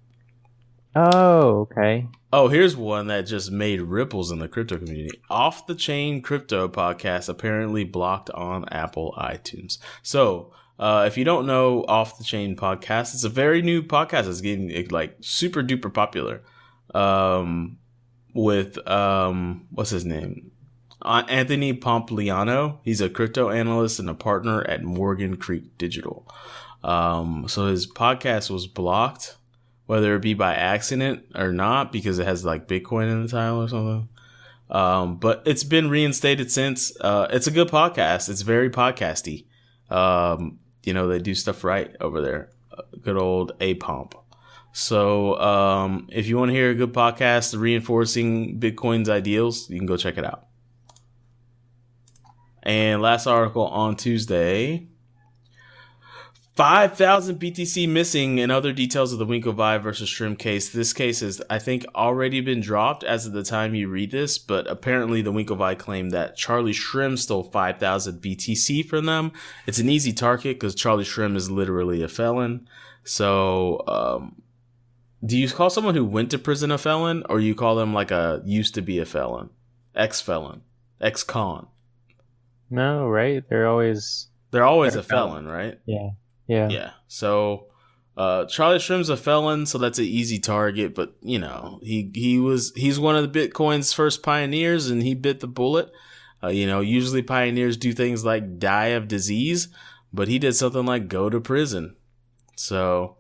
Oh, okay. Oh, here's one that just made ripples in the crypto community. Off the Chain Crypto podcast apparently blocked on Apple iTunes. So, if you don't know Off the Chain podcast, it's a very new podcast. It's getting like super duper popular. With what's his name? Anthony Pompliano. He's a crypto analyst and a partner at Morgan Creek Digital. So his podcast was blocked, whether it be by accident or not, because it has like Bitcoin in the title or something. But it's been reinstated since. It's a good podcast. It's very podcasty. They do stuff right over there. Good old A-Pomp. So if you want to hear a good podcast reinforcing Bitcoin's ideals, you can go check it out. And last article on Tuesday. 5,000 BTC missing and other details of the Winklevi versus Shrimp case. This case has, I think, already been dropped as of the time you read this, but apparently the Winklevi claimed that Charlie Shrimp stole 5,000 BTC from them. It's an easy target because Charlie Shrimp is literally a felon. So, do you call someone who went to prison a felon, or you call them like a used to be a felon, ex-felon, ex-con? No, right? They're always a felon, right? Yeah. So, Charlie Shrimp's a felon, so that's an easy target. But you know, he's one of the Bitcoin's first pioneers, and he bit the bullet. Usually pioneers do things like die of disease, but he did something like go to prison. So,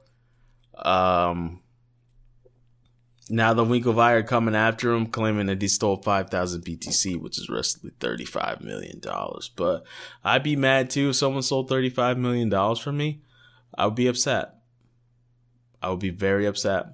now the Winklevi are coming after him, claiming that he stole 5,000 BTC, which is roughly $35 million. But I'd be mad too if someone stole $35 million from me. I would be upset. I would be very upset.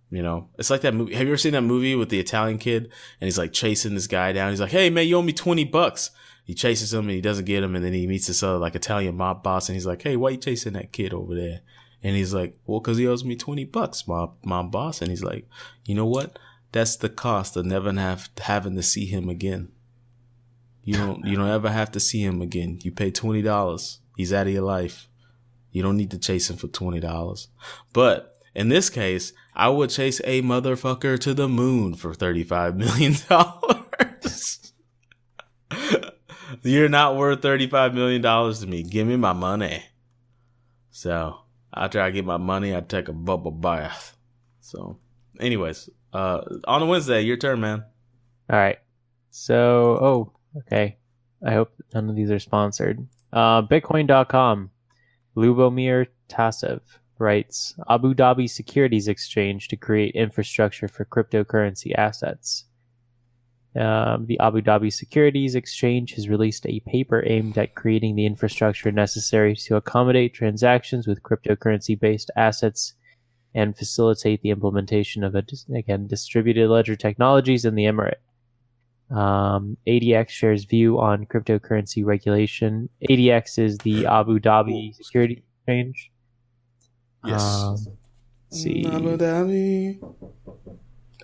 You know, it's like that movie. Have you ever seen that movie with the Italian kid and he's like chasing this guy down? He's like, "Hey man, you owe me $20. He chases him and he doesn't get him. And then he meets this other like Italian mob boss and he's like, "Hey, why you chasing that kid over there?" And he's like, "Well, cause he owes me $20, mob boss." And he's like, "You know what? That's the cost of never having to see him again. You don't ever have to see him again. You pay $20. He's out of your life. You don't need to chase him for $20. But in this case, I would chase a motherfucker to the moon for $35 million. You're not worth $35 million to me. Give me my money." So after I get my money, I take a bubble bath. So anyways, on a Wednesday, your turn, man. All right. So, okay. I hope none of these are sponsored. Bitcoin.com. Lubomir Tasev writes, Abu Dhabi Securities Exchange to create infrastructure for cryptocurrency assets. The Abu Dhabi Securities Exchange has released a paper aimed at creating the infrastructure necessary to accommodate transactions with cryptocurrency-based assets and facilitate the implementation of, distributed ledger technologies in the Emirate. ADX shares view on cryptocurrency regulation. ADX is the Abu Dhabi Securities Exchange. Yes. Let's see.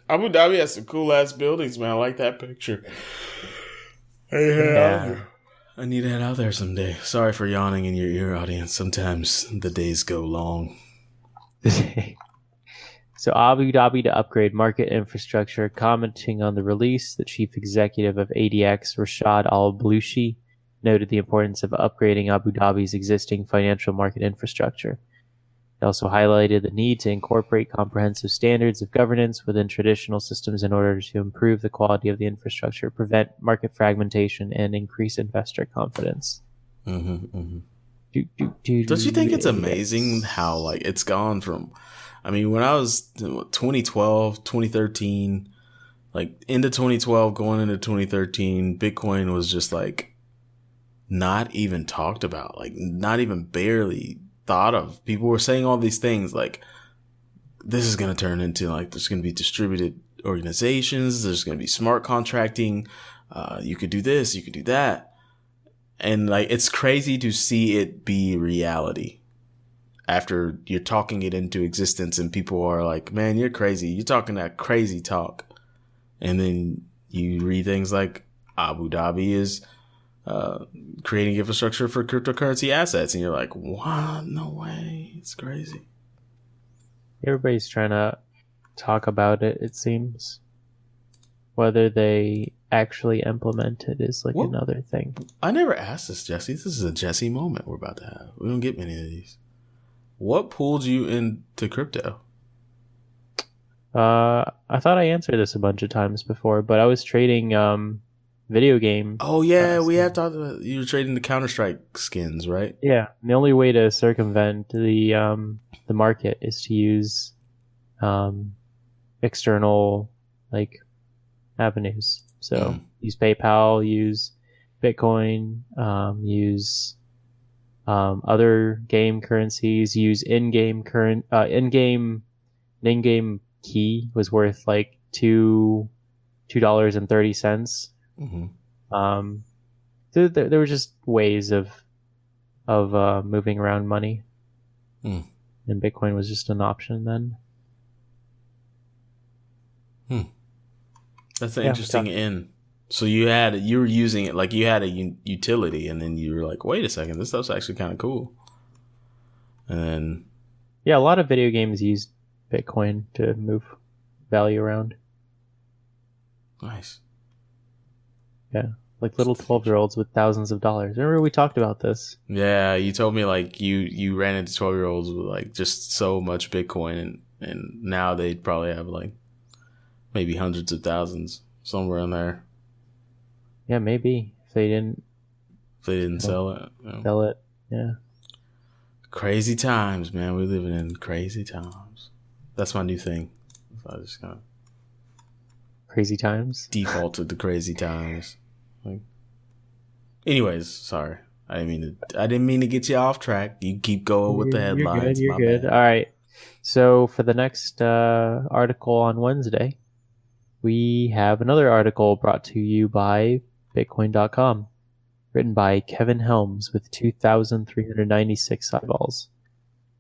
Abu Dhabi has some cool ass buildings, man. I like that picture. I need to head out there someday. Sorry for yawning in your ear, audience. Sometimes the days go long. So Abu Dhabi to upgrade market infrastructure. Commenting on the release, the chief executive of ADX, Rashad Al-Blushi, noted the importance of upgrading Abu Dhabi's existing financial market infrastructure. He also highlighted the need to incorporate comprehensive standards of governance within traditional systems in order to improve the quality of the infrastructure, prevent market fragmentation, and increase investor confidence. Don't you think it's amazing how like it's gone from, I mean, when I was 2012, 2013, like into 2012, going into 2013, Bitcoin was just like not even talked about, like not even barely thought of. People were saying all these things like this is going to turn into like there's going to be distributed organizations, there's going to be smart contracting, you could do this, you could do that. And like it's crazy to see it be reality after you're talking it into existence and people are like, "Man, you're crazy. You're talking that crazy talk." And then you read things like Abu Dhabi is creating infrastructure for cryptocurrency assets, and you're like, "What? No way. It's crazy." Everybody's trying to talk about it, it seems. Whether they actually implement it is like another thing. I never asked this, Jessie. This is a Jessie moment we're about to have. We don't get many of these. What pulled you into crypto? I thought I answered this a bunch of times before, but I was trading video game. Oh yeah, we have talked about you were trading the Counter-Strike skins, right? Yeah, and the only way to circumvent the market is to use external like avenues. So use PayPal, use Bitcoin, use other game currencies, use in-game key was worth like $2.30. There were just ways of moving around money, and Bitcoin was just an option then. That's an interesting in. So you were using it like you had a utility, and then you were like, wait a second, this stuff's actually kind of cool. And then a lot of video games use Bitcoin to move value around. Nice. Yeah, like little 12-year-olds with thousands of dollars. Remember we talked about this? Yeah, you told me like you ran into 12-year-olds with like just so much Bitcoin, and now they'd probably have like maybe hundreds of thousands somewhere in there. Yeah, maybe if they didn't sell it. Sell it. Yeah. Crazy times, man. We're living in crazy times. That's my new thing. So I just kind of crazy times. Defaulted to crazy times. Like, anyways, sorry. I didn't mean to get you off track. You keep going with the headlines. You're good. All right. So for the next article on Wednesday, we have another article brought to you by Bitcoin.com, written by Kevin Helms with 2,396 eyeballs.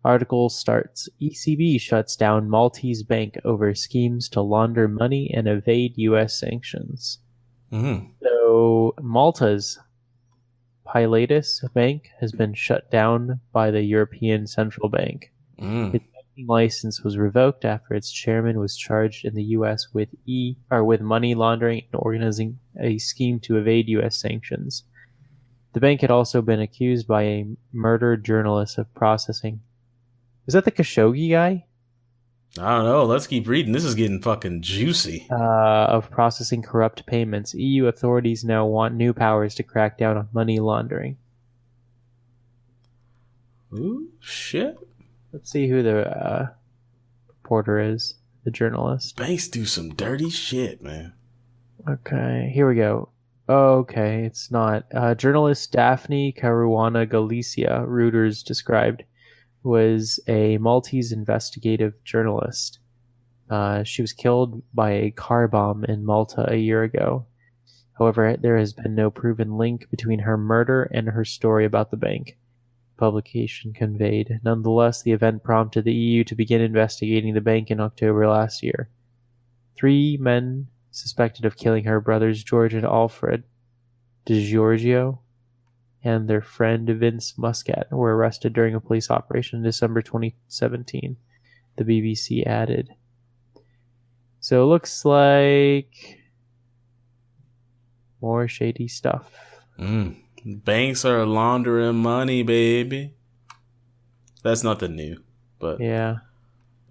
Article starts, ECB shuts down Maltese bank over schemes to launder money and evade U.S. sanctions. Mm-hmm. So Malta's Pilatus Bank has been shut down by the European Central Bank. Its banking license was revoked after its chairman was charged in the U.S. with money laundering and organizing a scheme to evade U.S. sanctions. The bank had also been accused by a murdered journalist of processing. Is that the Khashoggi guy? I don't know. Let's keep reading. This is getting fucking juicy. Of processing corrupt payments. EU authorities now want new powers to crack down on money laundering. Ooh, shit. Let's see who the reporter is. The journalist. Banks do some dirty shit, man. Okay, here we go. Okay, it's not. Journalist Daphne Caruana Galicia, Reuters described, was a Maltese investigative journalist. She was killed by a car bomb in Malta a year ago. However, there has been no proven link between her murder and her story about the bank. Publication conveyed. Nonetheless, the event prompted the EU to begin investigating the bank in October last year. 3 men suspected of killing her brothers George and Alfred DiGiorgio and their friend Vince Muscat were arrested during a police operation in December 2017, the BBC added. So it looks like more shady stuff. Banks are laundering money, baby. That's nothing new, but yeah,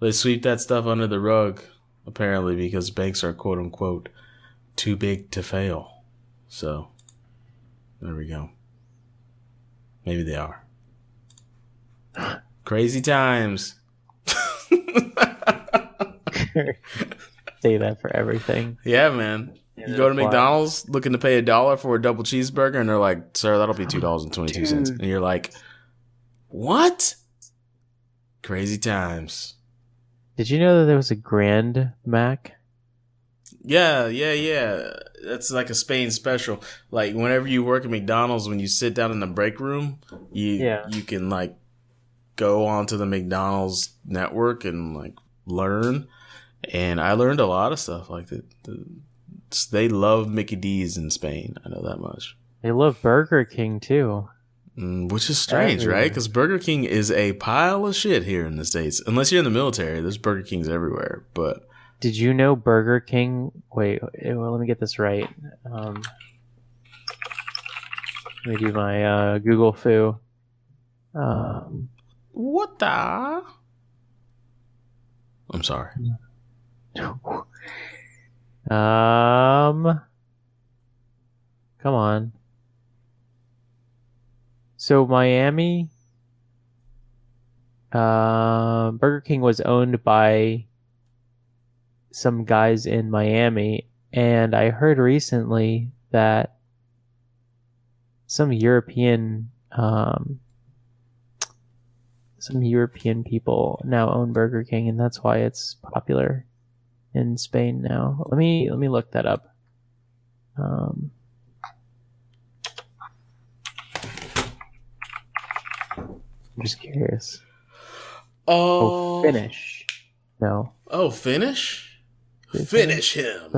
they sweep that stuff under the rug, apparently, because banks are quote unquote too big to fail. So there we go. Maybe they are. Crazy times. Say that for everything. Yeah, man. You go to McDonald's looking to pay $1 for a double cheeseburger, and they're like, "Sir, that'll be $2.22." And you're like, "What?" Crazy times. Did you know that there was a Grand Mac? Yeah. That's like a Spain special. Like whenever you work at McDonald's, when you sit down in the break room, you can like go onto the McDonald's network and like learn. And I learned a lot of stuff like that. They love Mickey D's in Spain. I know that much. They love Burger King too. Which is strange, right? Because Burger King is a pile of shit here in the States. Unless you're in the military, there's Burger Kings everywhere. But did you know Burger King... Wait, well, let me get this right. Let me do my Google foo. What the... I'm sorry. Come on. So Miami, Burger King was owned by some guys in Miami, and I heard recently that some European people now own Burger King, and that's why it's popular in Spain now. Let me look that up. I'm just curious. Oh, finish. No. Oh, finish? Finish him.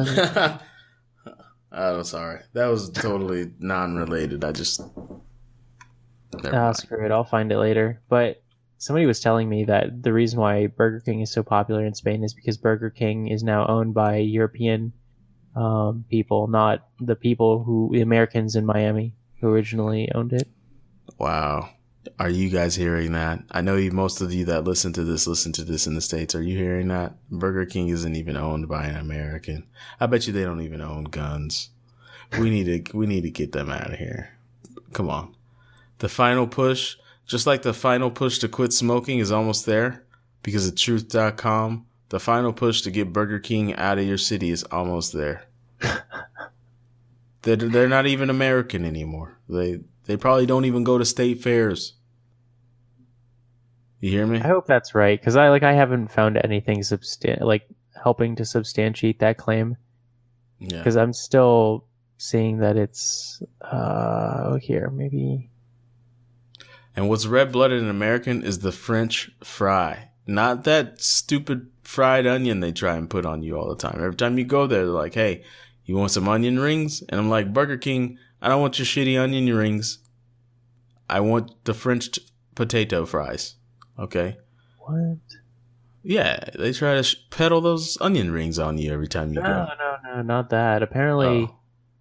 Oh, sorry. That was totally non-related. Screw it. I'll find it later. But somebody was telling me that the reason why Burger King is so popular in Spain is because Burger King is now owned by European people, not the Americans in Miami who originally owned it. Wow. Are you guys hearing that? I know most of you that listen to this in the States. Are you hearing that? Burger King isn't even owned by an American. I bet you they don't even own guns. We need to get them out of here. Come on. The final push, just like the final push to quit smoking is almost there because of truth.com. The final push to get Burger King out of your city is almost there. They're not even American anymore. They probably don't even go to state fairs. You hear me? I hope that's right, because I haven't found anything helping to substantiate that claim. Yeah. Because I'm still seeing that it's here maybe. And what's red-blooded and American is the French fry, not that stupid fried onion they try and put on you all the time. Every time you go there, they're like, "Hey, you want some onion rings?" And I'm like, "Burger King, I don't want your shitty onion rings. I want the French potato fries." Okay. What? Yeah, they try to peddle those onion rings on you every time you go. No, not that. Apparently,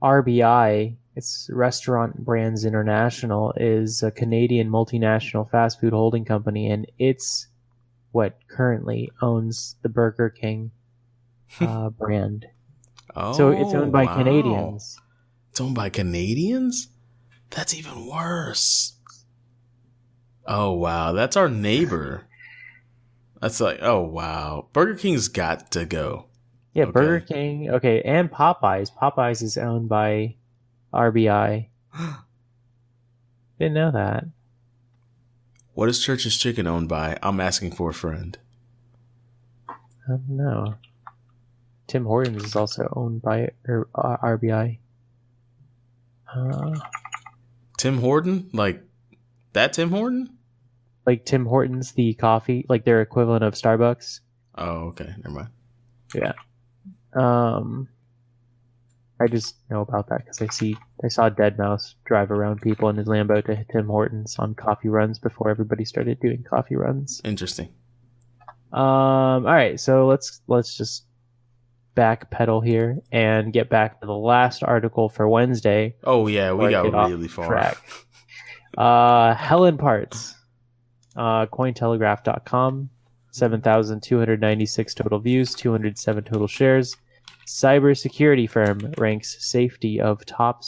RBI, it's Restaurant Brands International, is a Canadian multinational fast food holding company, and it's what currently owns the Burger King brand. So it's owned by Canadians. It's owned by Canadians? That's even worse. Oh, wow. That's our neighbor. That's like, oh, wow. Burger King's got to go. Yeah, Okay. Burger King. Okay, and Popeyes. Popeyes is owned by RBI. Didn't know that. What is Church's Chicken owned by? I'm asking for a friend. I don't know. Tim Hortons is also owned by RBI. Tim Horton? Like that Tim Horton? Like Tim Hortons, the coffee, like their equivalent of Starbucks. Oh, okay. Never mind. Yeah. I just know about that because I saw Deadmau5 drive around people in his Lambo to Tim Hortons on coffee runs before everybody started doing coffee runs. Interesting. All right, so let's just backpedal here and get back to the last article for Wednesday. Oh yeah, we got really far. Helen Parts, Cointelegraph.com, 7,296 total views, 207 total shares. Cybersecurity firm ranks safety of top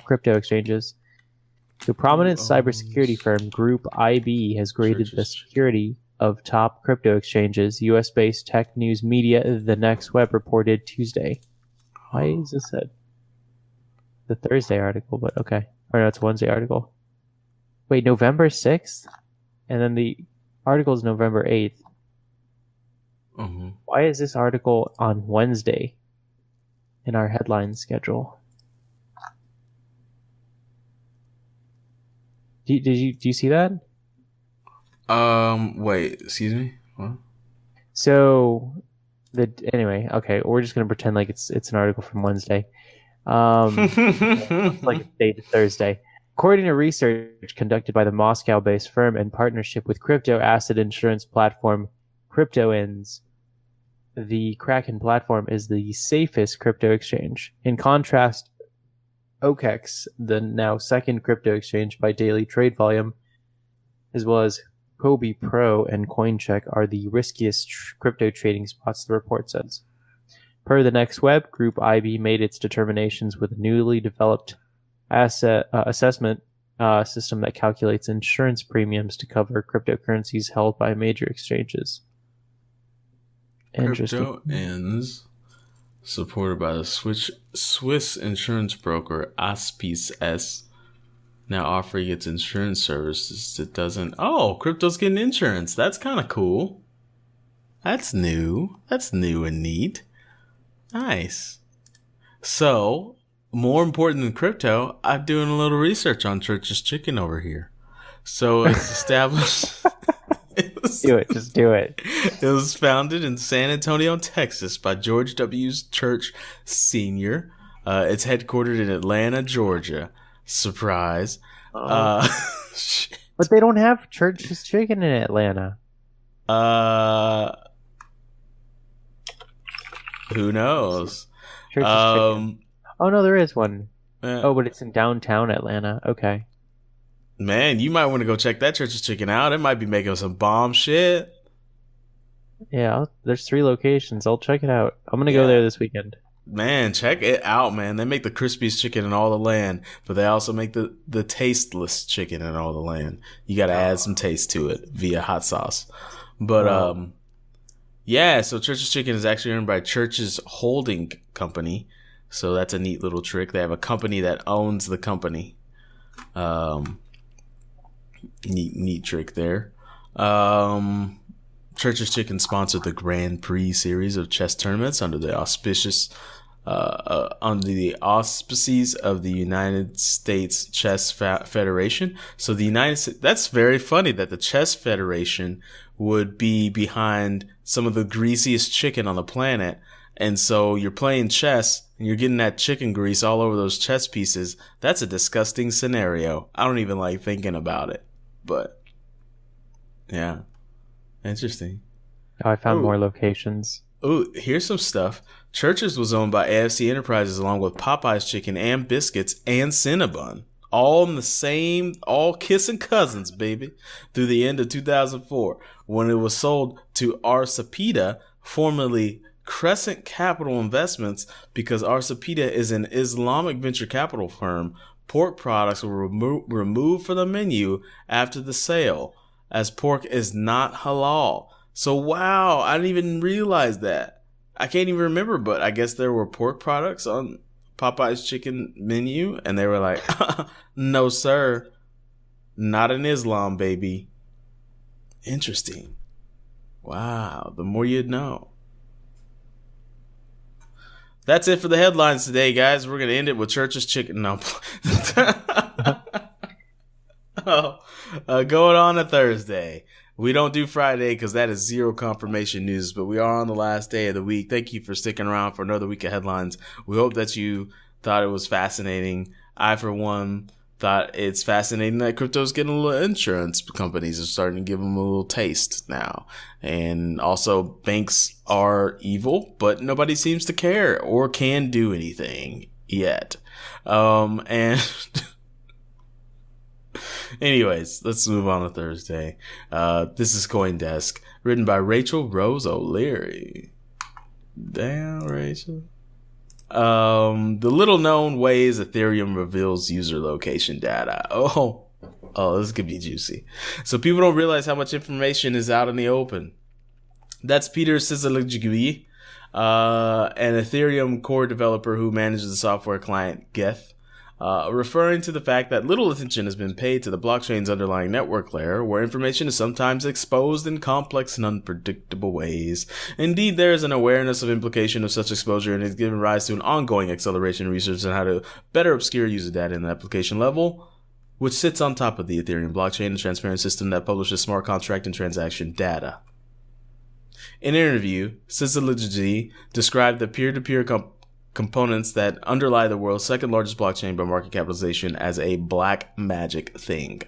crypto exchanges. The prominent cybersecurity firm Group IB has graded the security of top crypto exchanges. US-based tech news media The Next Web reported Tuesday. Why is this the Thursday article? But okay, or no, it's a Wednesday article. Wait, November 6th, and then the article is November 8th. Mm-hmm. Why is this article on Wednesday in our headline schedule? Do you see that? Wait, excuse me? What? So, anyway, okay, we're just gonna pretend like it's an article from Wednesday. Like it's dated Thursday. According to research conducted by the Moscow-based firm in partnership with crypto asset insurance platform CryptoIns, the Kraken platform is the safest crypto exchange. In contrast, OKEX, the now second crypto exchange by daily trade volume, as well as Kobe Pro and CoinCheck, are the riskiest crypto trading spots, the report says. Per the Next Web, Group IB made its determinations with a newly developed asset assessment system that calculates insurance premiums to cover cryptocurrencies held by major exchanges. Interesting. CryptoIns, supported by the Swiss insurance broker Aspis S, now offering its insurance services that doesn't. Oh, crypto's getting insurance. That's kind of cool. That's new. That's new and neat. Nice. So, more important than crypto, I'm doing a little research on Church's Chicken over here. So it's established. Do it. Just do it. It was founded in San Antonio, Texas by George W. Church Sr. It's headquartered in Atlanta, Georgia. Surprise. But they don't have Church's Chicken in Atlanta. Who knows? Church's Chicken. Oh, no, there is one. Yeah. But it's in downtown Atlanta. Okay. Man, you might want to go check that Church's Chicken out. It might be making some bomb shit. Yeah, there's 3 locations. I'll check it out. I'm going to go there this weekend. Man, check it out, man. They make the crispiest chicken in all the land, but they also make the tasteless chicken in all the land. You got to add some taste to it via hot sauce. But, so Church's Chicken is actually owned by Church's Holding Company. So that's a neat little trick. They have a company that owns the company. Neat trick there. Church's Chicken sponsored the Grand Prix series of chess tournaments under the auspices of the United States Chess Federation. So that's very funny that the Chess Federation would be behind some of the greasiest chicken on the planet. And so you're playing chess and you're getting that chicken grease all over those chess pieces. That's a disgusting scenario. I don't even like thinking about it. But, yeah. Interesting. Oh, I found more locations. Oh, here's some stuff. Church's was owned by AFC Enterprises along with Popeye's Chicken and Biscuits and Cinnabon. All in the same, all kissing cousins, baby, through the end of 2004 when it was sold to Arsapida, formerly Crescent Capital Investments, because Arsapida is an Islamic venture capital firm. Pork products were removed from the menu after the sale, as pork is not halal. So, wow, I didn't even realize that. I can't even remember, but I guess there were pork products on Popeye's Chicken menu, and they were like, no, sir, not in Islam, baby. Interesting. Wow, the more you'd know. That's it for the headlines today, guys. We're going to end it with Church's Chicken. No. Going on a Thursday. We don't do Friday because that is zero confirmation news, but we are on the last day of the week. Thank you for sticking around for another week of headlines. We hope that you thought it was fascinating. I, for one, thought it's fascinating that crypto's getting a little insurance companies are starting to give them a little taste now. And also, banks are evil, but nobody seems to care or can do anything yet. And anyways, let's move on to Thursday. This is CoinDesk, written by Rachel Rose O'Leary. Damn, Rachel. The little known ways Ethereum reveals user location data. Oh, this could be juicy. So people don't realize how much information is out in the open. That's Peter Szilagyi, an Ethereum core developer who manages the software client Geth, referring to the fact that little attention has been paid to the blockchain's underlying network layer, where information is sometimes exposed in complex and unpredictable ways. Indeed, there is an awareness of implication of such exposure, and has given rise to an ongoing acceleration in research on how to better obscure user data in the application level, which sits on top of the Ethereum blockchain, a transparent system that publishes smart contract and transaction data. In an interview, Szilagyi described the peer-to-peer components that underlie the world's second largest blockchain by market capitalization as a black magic thing.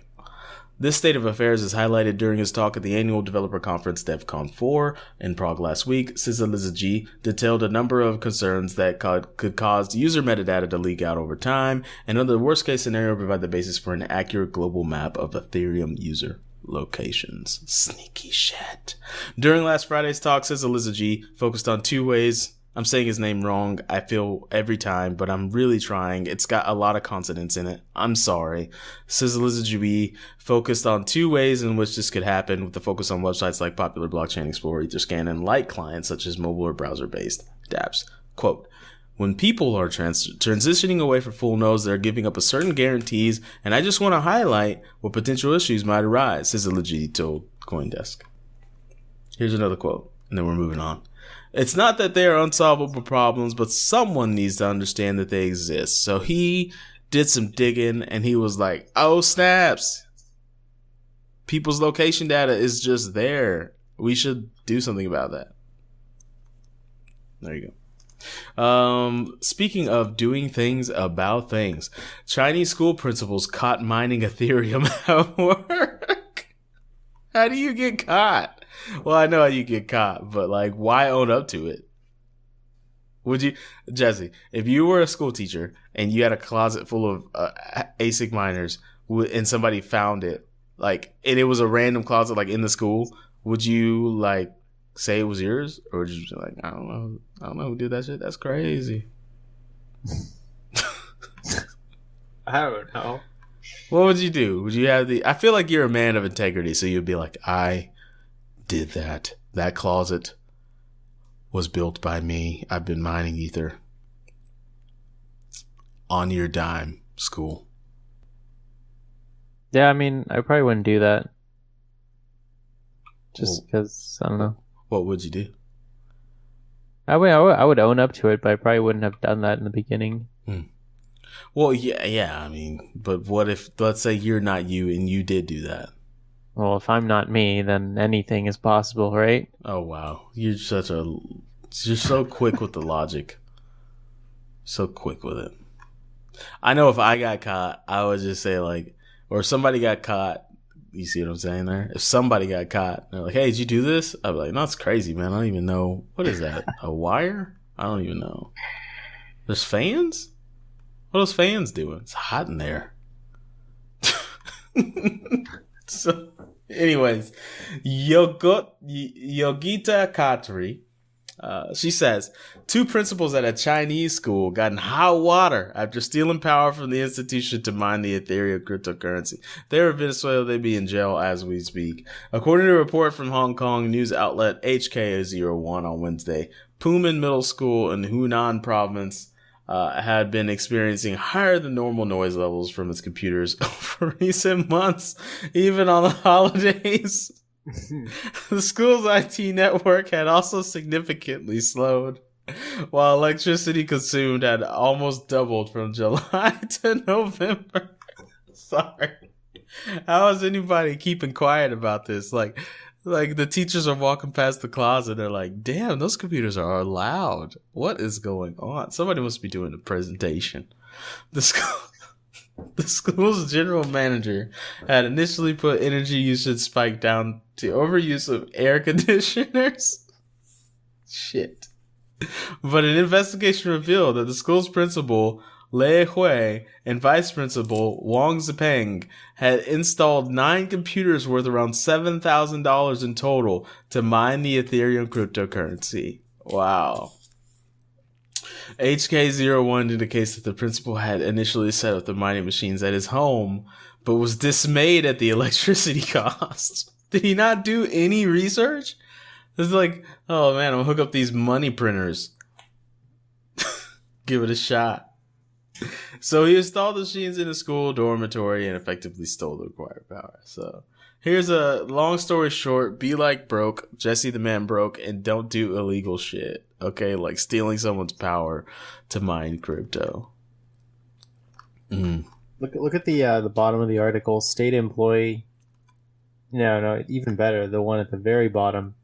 This state of affairs is highlighted during his talk at the annual developer conference DevCon 4 in Prague last week. Szilagyi detailed a number of concerns that could cause user metadata to leak out over time, and under the worst case scenario provide the basis for an accurate global map of Ethereum user locations. Sneaky shit. During last Friday's talk, Szilagyi focused on 2 ways. I'm saying his name wrong, I feel, every time, but I'm really trying. It's got a lot of consonants in it. I'm sorry. Szilagyi focused on 2 ways in which this could happen, with the focus on websites like Popular Blockchain Explorer, Etherscan, and light clients such as mobile or browser-based dApps. Quote, when people are transitioning away from full nodes, they're giving up a certain guarantees, and I just want to highlight what potential issues might arise, Szilagyi told CoinDesk. Here's another quote, and then we're moving on. It's not that they are unsolvable problems, but someone needs to understand that they exist. So he did some digging, and he was like, oh, snaps. people's location data is just there. We should do something about that. There you go. Speaking of doing things about things, Chinese school principals caught mining Ethereum at work. How do you get caught? Well, I know how you get caught, but like, why own up to it? Would you, Jessie, if you were a school teacher and you had a closet full of ASIC miners and somebody found it, like, and it was a random closet like in the school, would you like say it was yours, or would you be like, I don't know who did that shit? That's crazy. I don't know. What would you do? Would you have I feel like you're a man of integrity, so you'd be like, I did that. That closet was built by me. I've been mining ether. On your dime, school. Yeah, I mean, I probably wouldn't do that. Just because, I don't know. What would you do? I would own up to it, but I probably wouldn't have done that in the beginning. Well, yeah. I mean, but what if, let's say you're not you and you did do that? Well, if I'm not me, then anything is possible, right? Oh, wow. You're so quick with the logic. So quick with it. I know if I got caught, I would just say like, or if somebody got caught, you see what I'm saying there? If somebody got caught, they're like, hey, did you do this? I'd be like, no, it's crazy, man. I don't even know. What is that? A wire? I don't even know. There's fans? What are those fans doing? It's hot in there. So, anyways, Yogita Khatri, she says, 2 principals at a Chinese school got in hot water after stealing power from the institution to mine the Ethereum cryptocurrency. They're in Venezuela. They'd be in jail as we speak. According to a report from Hong Kong news outlet HK01 on Wednesday, Pumen Middle School in Hunan province had been experiencing higher than normal noise levels from its computers over recent months, even on the holidays. The school's IT network had also significantly slowed, while electricity consumed had almost doubled from July to November. Sorry. How is anybody keeping quiet about this? Like the teachers are walking past the closet, they're like, damn, those computers are loud. What is going on? Somebody must be doing a presentation. The school's general manager had initially put energy usage spike down to overuse of air conditioners. Shit. But an investigation revealed that the school's principal, Lei Hui, and vice principal, Wang Zipeng, had installed 9 computers worth around $7,000 in total to mine the Ethereum cryptocurrency. Wow. HK01 indicates that the principal had initially set up the mining machines at his home, but was dismayed at the electricity cost. Did he not do any research? It's like, oh man, I'm gonna hook up these money printers. Give it a shot. So he installed the machines in a school dormitory and effectively stole the required power. So here's a long story short. Be like broke. Jessie the man broke, and don't do illegal shit. Okay, like stealing someone's power to mine crypto. Look at the bottom of the article. State employee. No, even better. The one at the very bottom.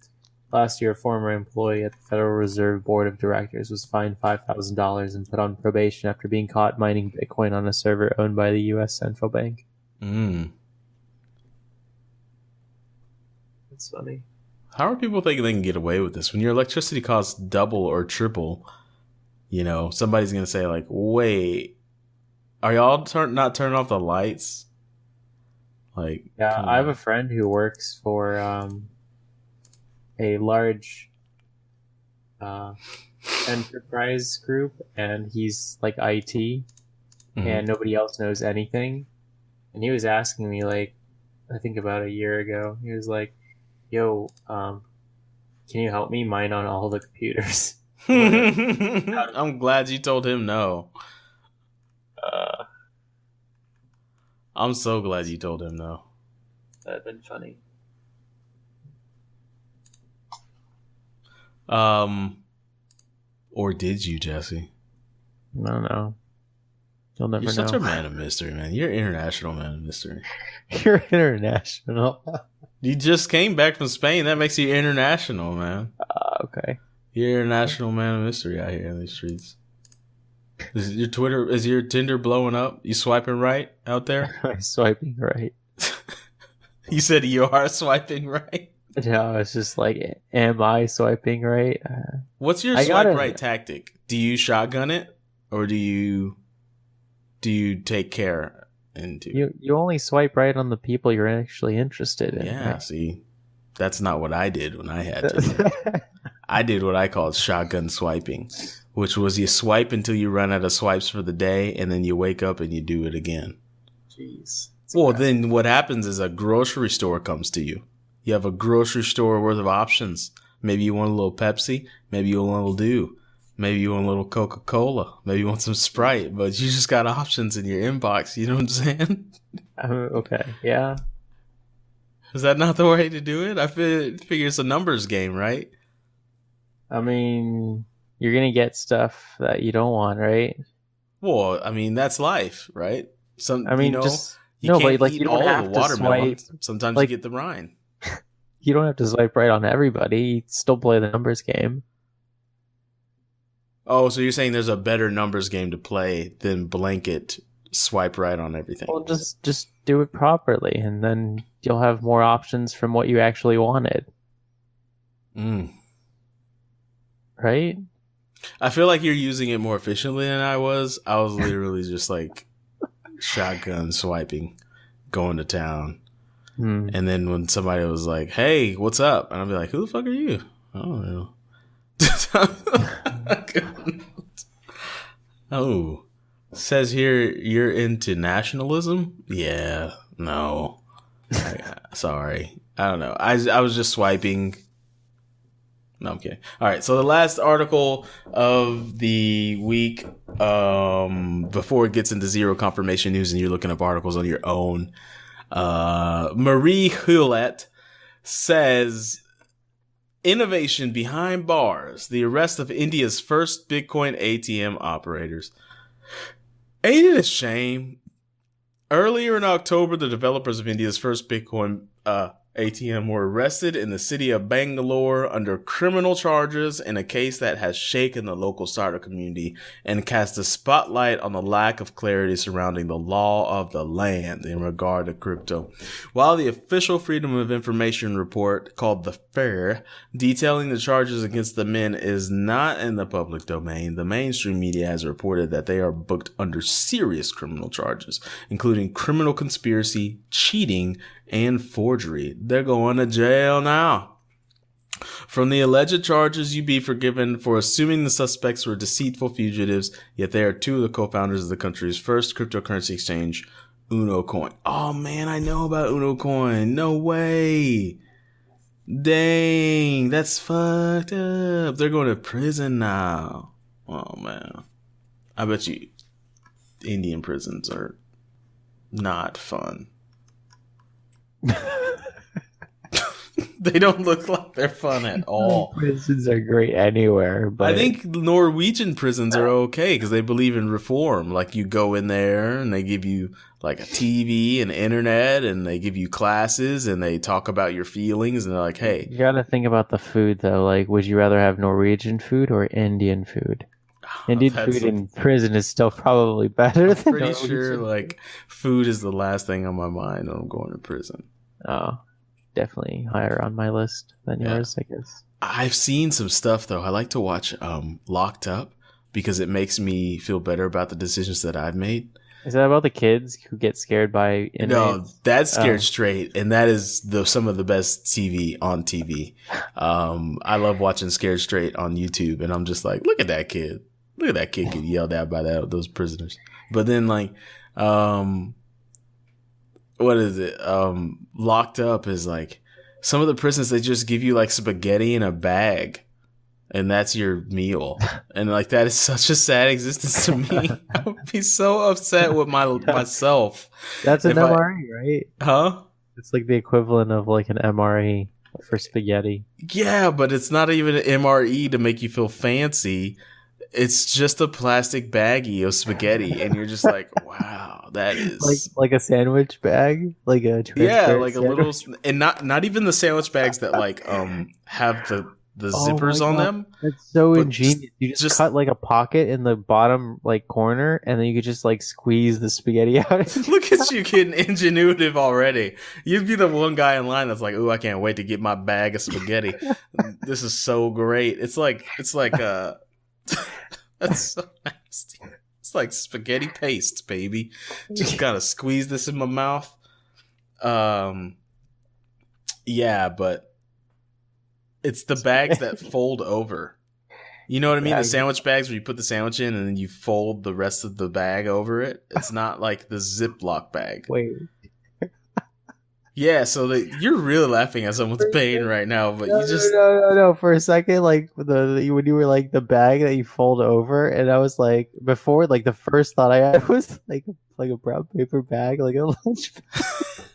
Last year, a former employee at the Federal Reserve Board of Directors was fined $5,000 and put on probation after being caught mining Bitcoin on a server owned by the U.S. Central Bank. That's funny. How are people thinking they can get away with this? When your electricity costs double or triple, you know, somebody's going to say like, wait, are y'all not turning off the lights? Like, yeah, I have a friend who works for a large enterprise group, and he's like IT, and nobody else knows anything. And he was asking me, like, I think about a year ago, he was like, yo, can you help me mine on all the computers? I'm glad you told him no. I'm so glad you told him no. That'd been funny. Or did you, Jessie? I don't know. You'll never You're know. such a man of mystery, man. You're an international man of mystery. You're international. You just came back from Spain. That makes you international, man. Okay. You're an international man of mystery out here in these streets. Is your Tinder blowing up? You swiping right out there? I'm swiping right. You said you are swiping right? No, it's just like, am I swiping right? What's your swipe right tactic? Do you shotgun it, or do you take care into? You only swipe right on the people you're actually interested in. Yeah, right? see, that's not what I did when I had to. I did what I called shotgun swiping, which was you swipe until you run out of swipes for the day, and then you wake up and you do it again. Jeez. Well, then what happens is a grocery store comes to you. You have a grocery store worth of options. Maybe you want a little Pepsi. Maybe you want a little Dew. Maybe you want a little Coca-Cola. Maybe you want some Sprite. But you just got options in your inbox. You know what I'm saying? Okay. Yeah. Is that not the way to do it? I figure it's a numbers game, right? I mean, you're going to get stuff that you don't want, right? Well, I mean, that's life, right? Just... You no, can't but like eat you don't all have the to watermelon. swipe. Sometimes like, you get the rind. You don't have to swipe right on everybody. You still play the numbers game. Oh, so you're saying there's a better numbers game to play than blanket swipe right on everything? Well, just do it properly, and then you'll have more options from what you actually wanted. Right? I feel like you're using it more efficiently than I was. I was literally just like shotgun swiping, going to town. And then when somebody was like, hey, what's up? And I'd be like, who the fuck are you? I don't know. Oh, says here you're into nationalism? Yeah, no. Sorry. I don't know. I was just swiping. No, I'm kidding. All right. So the last article of the week, before it gets into zero confirmation news and you're looking up articles on your own, Marie Hewlett says, innovation behind bars, the arrest of India's first Bitcoin ATM operators. Ain't it a shame? Earlier in October, the developers of India's first Bitcoin ATM were arrested in the city of Bangalore under criminal charges in a case that has shaken the local startup community and cast a spotlight on the lack of clarity surrounding the law of the land in regard to crypto. While the official Freedom of Information report, called The Fair, detailing the charges against the men is not in the public domain, the mainstream media has reported that they are booked under serious criminal charges, including criminal conspiracy, cheating, and forgery. They're going to jail now. From the alleged charges, you'd be forgiven for assuming the suspects were deceitful fugitives, yet they are two of the co-founders of the country's first cryptocurrency exchange, Uno Coin. Oh man, I know about Uno Coin. No way. Dang, that's fucked up. They're going to prison now. Oh man. I bet you Indian prisons are not fun. They don't look like they're fun at all. Prisons are great anywhere, but I think Norwegian prisons are okay because they believe in reform. Like you go in there and they give you like a TV and internet and they give you classes and they talk about your feelings and they're like, hey. You gotta think about the food though. Like, would you rather have Norwegian food or Indian food? Indian food in prison is still probably better than pretty Norwegian sure food. like food is the last thing on my mind when I'm going to prison. Oh, definitely higher on my list than yours, I guess. I've seen some stuff though. I like to watch Locked Up because it makes me feel better about the decisions that I've made. Is that about the kids who get scared by inmates? No, that's Scared Straight, and that is some of the best TV on TV. I love watching Scared Straight on YouTube, and I'm just like, look at that kid. Look at that kid get yelled at by those prisoners. But then like, what is it? Locked Up is like some of the prisons, they just give you like spaghetti in a bag and that's your meal. And like, that is such a sad existence to me. I would be so upset with myself. That's an MRE, right? Huh? It's like the equivalent of like an MRE for spaghetti. Yeah, but it's not even an MRE to make you feel fancy. It's just a plastic baggie of spaghetti, and you're just like, wow, that is like a sandwich bag, like a like a sandwich. little, and not even the sandwich bags that like have the zippers on them. That's so ingenious. You just cut like a pocket in the bottom like corner, and then you could just like squeeze the spaghetti out. Look at you getting ingenuitive already. You'd be the one guy in line that's like, "Ooh, I can't wait to get my bag of spaghetti. This is so great." It's like that's so nasty. It's like spaghetti paste, baby. Just gotta squeeze this in my mouth. Yeah, but it's the bags that fold over. You know what I mean? The sandwich bags where you put the sandwich in and then you fold the rest of the bag over it. It's not like the Ziploc bag. Wait. Yeah, so you're really laughing at someone's pain right now, but you just... No. For a second, like, when you were like, the bag that you fold over, and I was like, before, like, the first thought I had was, like a brown paper bag, like a lunch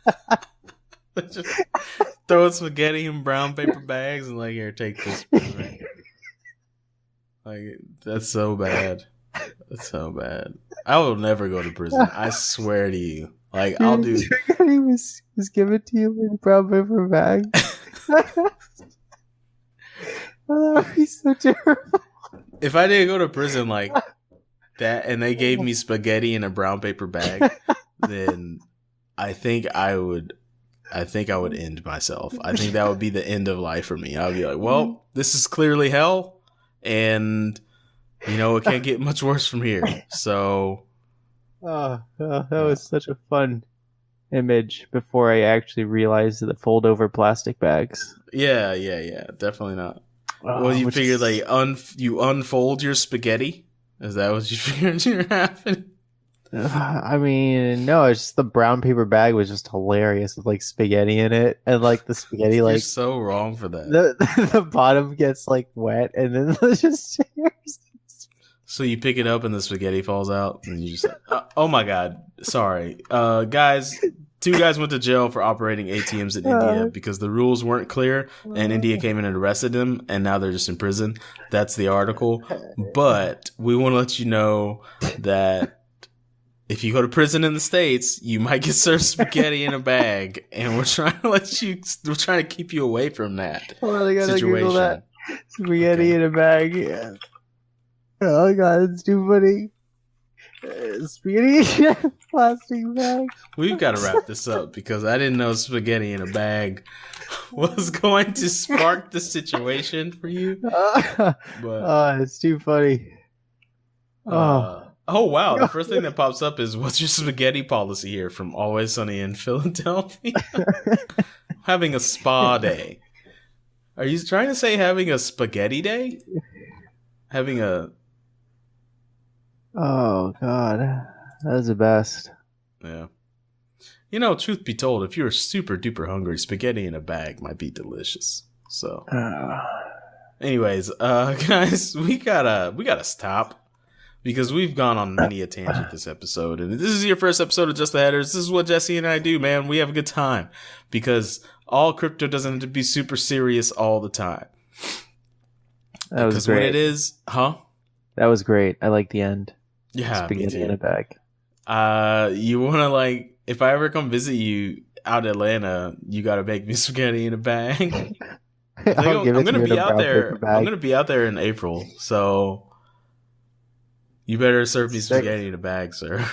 bag. Just throwing spaghetti in brown paper bags and like, here, take this. Like, that's so bad. That's so bad. I will never go to prison. I swear to you. Like, I'll do. Spaghetti was given to you in a brown paper bag. Oh, that would be so terrible. If I didn't go to prison like that, and they gave me spaghetti in a brown paper bag, then I think I would end myself. I think that would be the end of life for me. I'd be like, well, this is clearly hell, and it can't get much worse from here. So, that was such a fun image before I actually realized the fold over plastic bags. Yeah, definitely not. Well, you figured like you unfold your spaghetti? Is that what you figured you're having? I mean, no, it's just the brown paper bag was just hilarious with like spaghetti in it, and like the spaghetti, like, you're so wrong for that. The bottom gets like wet, and then it just tears. So you pick it up and the spaghetti falls out, and you just oh my god, sorry, guys. 2 guys went to jail for operating ATMs in India because the rules weren't clear, and India came in and arrested them, and now they're just in prison. That's the article. But we want to let you know that if you go to prison in the States, you might get served spaghetti in a bag, and we're trying to keep you away from that situation. That. Spaghetti in a bag. Yeah. Oh god, it's too funny. Spaghetti in a plastic bag. We've got to wrap this up because I didn't know spaghetti in a bag was going to spark the situation for you. But it's too funny. Oh wow! The first thing that pops up is, "What's your spaghetti policy here?" from Always Sunny in Philadelphia. Having a spa day. Are you trying to say having a spaghetti day? Having a... Oh god, that was the best. Yeah. Truth be told, if you're super duper hungry, spaghetti in a bag might be delicious. So, anyways, guys, we gotta stop because we've gone on many a tangent this episode, and this is your first episode of Just the Headers. This is what Jessie and I do, man. We have a good time because all crypto doesn't have to be super serious all the time. That was great. When it is, That was great. I like the end. Yeah, spaghetti in a bag. You want to, like, if I ever come visit you out in Atlanta, you got to make me spaghetti in a bag. I'm going to be out there. I'm going to be out there in April, so you better serve me spaghetti in a bag, sir.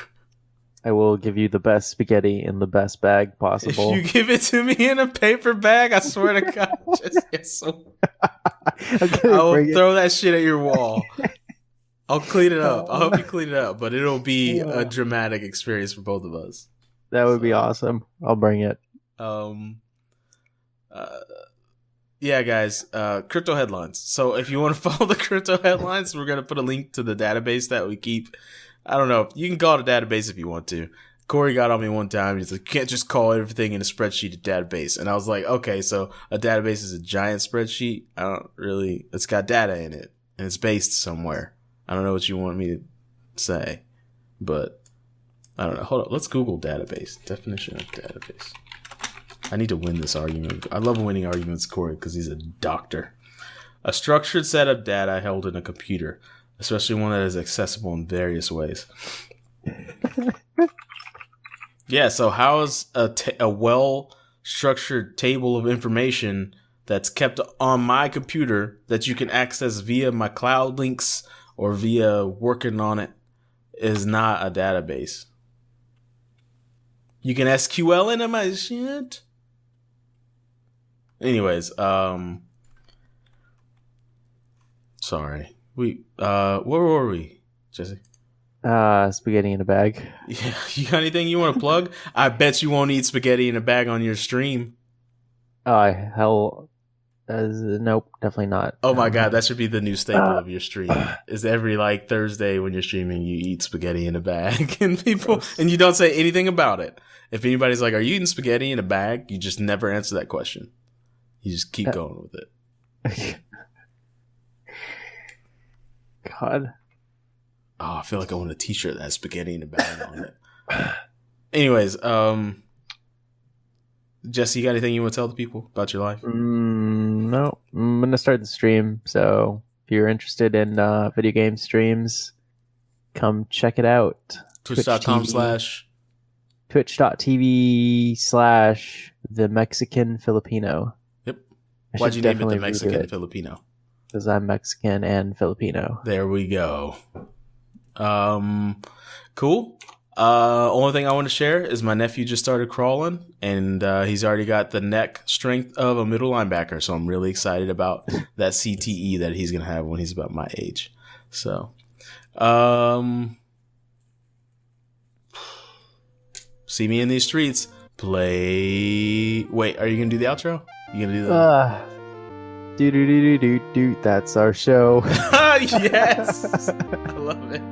I will give you the best spaghetti in the best bag possible. If you give it to me in a paper bag, I swear to God, I will throw that shit at your wall. I'll clean it up. I hope you clean it up, but it'll be a dramatic experience for both of us. That would be awesome. I'll bring it. Yeah, guys, crypto headlines. So if you want to follow the crypto headlines, we're going to put a link to the database that we keep. I don't know. You can call it a database if you want to. Corey got on me one time. He's like, you can't just call everything in a spreadsheet a database. And I was like, okay, so a database is a giant spreadsheet. It's got data in it, and it's based somewhere. I don't know what you want me to say, but I don't know. Hold up. Let's Google database. Definition of database. I need to win this argument. I love winning arguments, Corey, because he's a doctor. A structured set of data held in a computer. especially one that is accessible in various ways. Yeah, so how is a well-structured table of information that's kept on my computer that you can access via my cloud links or via working on it is not a database? You can SQL into my shit. Anyways, sorry. Where were we, Jesse? Spaghetti in a bag. Yeah, you got anything you want to plug? I bet you won't eat spaghetti in a bag on your stream. Hell, nope, definitely not. Oh my god, that should be the new staple of your stream. Is every like Thursday when you're streaming, you eat spaghetti in a bag, and you don't say anything about it. If anybody's like, "Are you eating spaghetti in a bag?" You just never answer that question. You just keep going with it. God. Oh, I feel like I want a t-shirt that has spaghetti in a bag on it. Anyways, Jesse, you got anything you want to tell the people about your life? No. I'm going to start the stream, so if you're interested in video game streams, come check it out. Twitch.tv/The Mexican Filipino. Yep. Why'd you name it The Mexican Filipino? Because I'm Mexican and Filipino. There we go. Cool. Only thing I want to share is my nephew just started crawling, and he's already got the neck strength of a middle linebacker. So I'm really excited about that CTE that he's gonna have when he's about my age. So, see me in these streets. Wait, are you gonna do the outro? You gonna do the? Do. That's our show. Yes, I love it.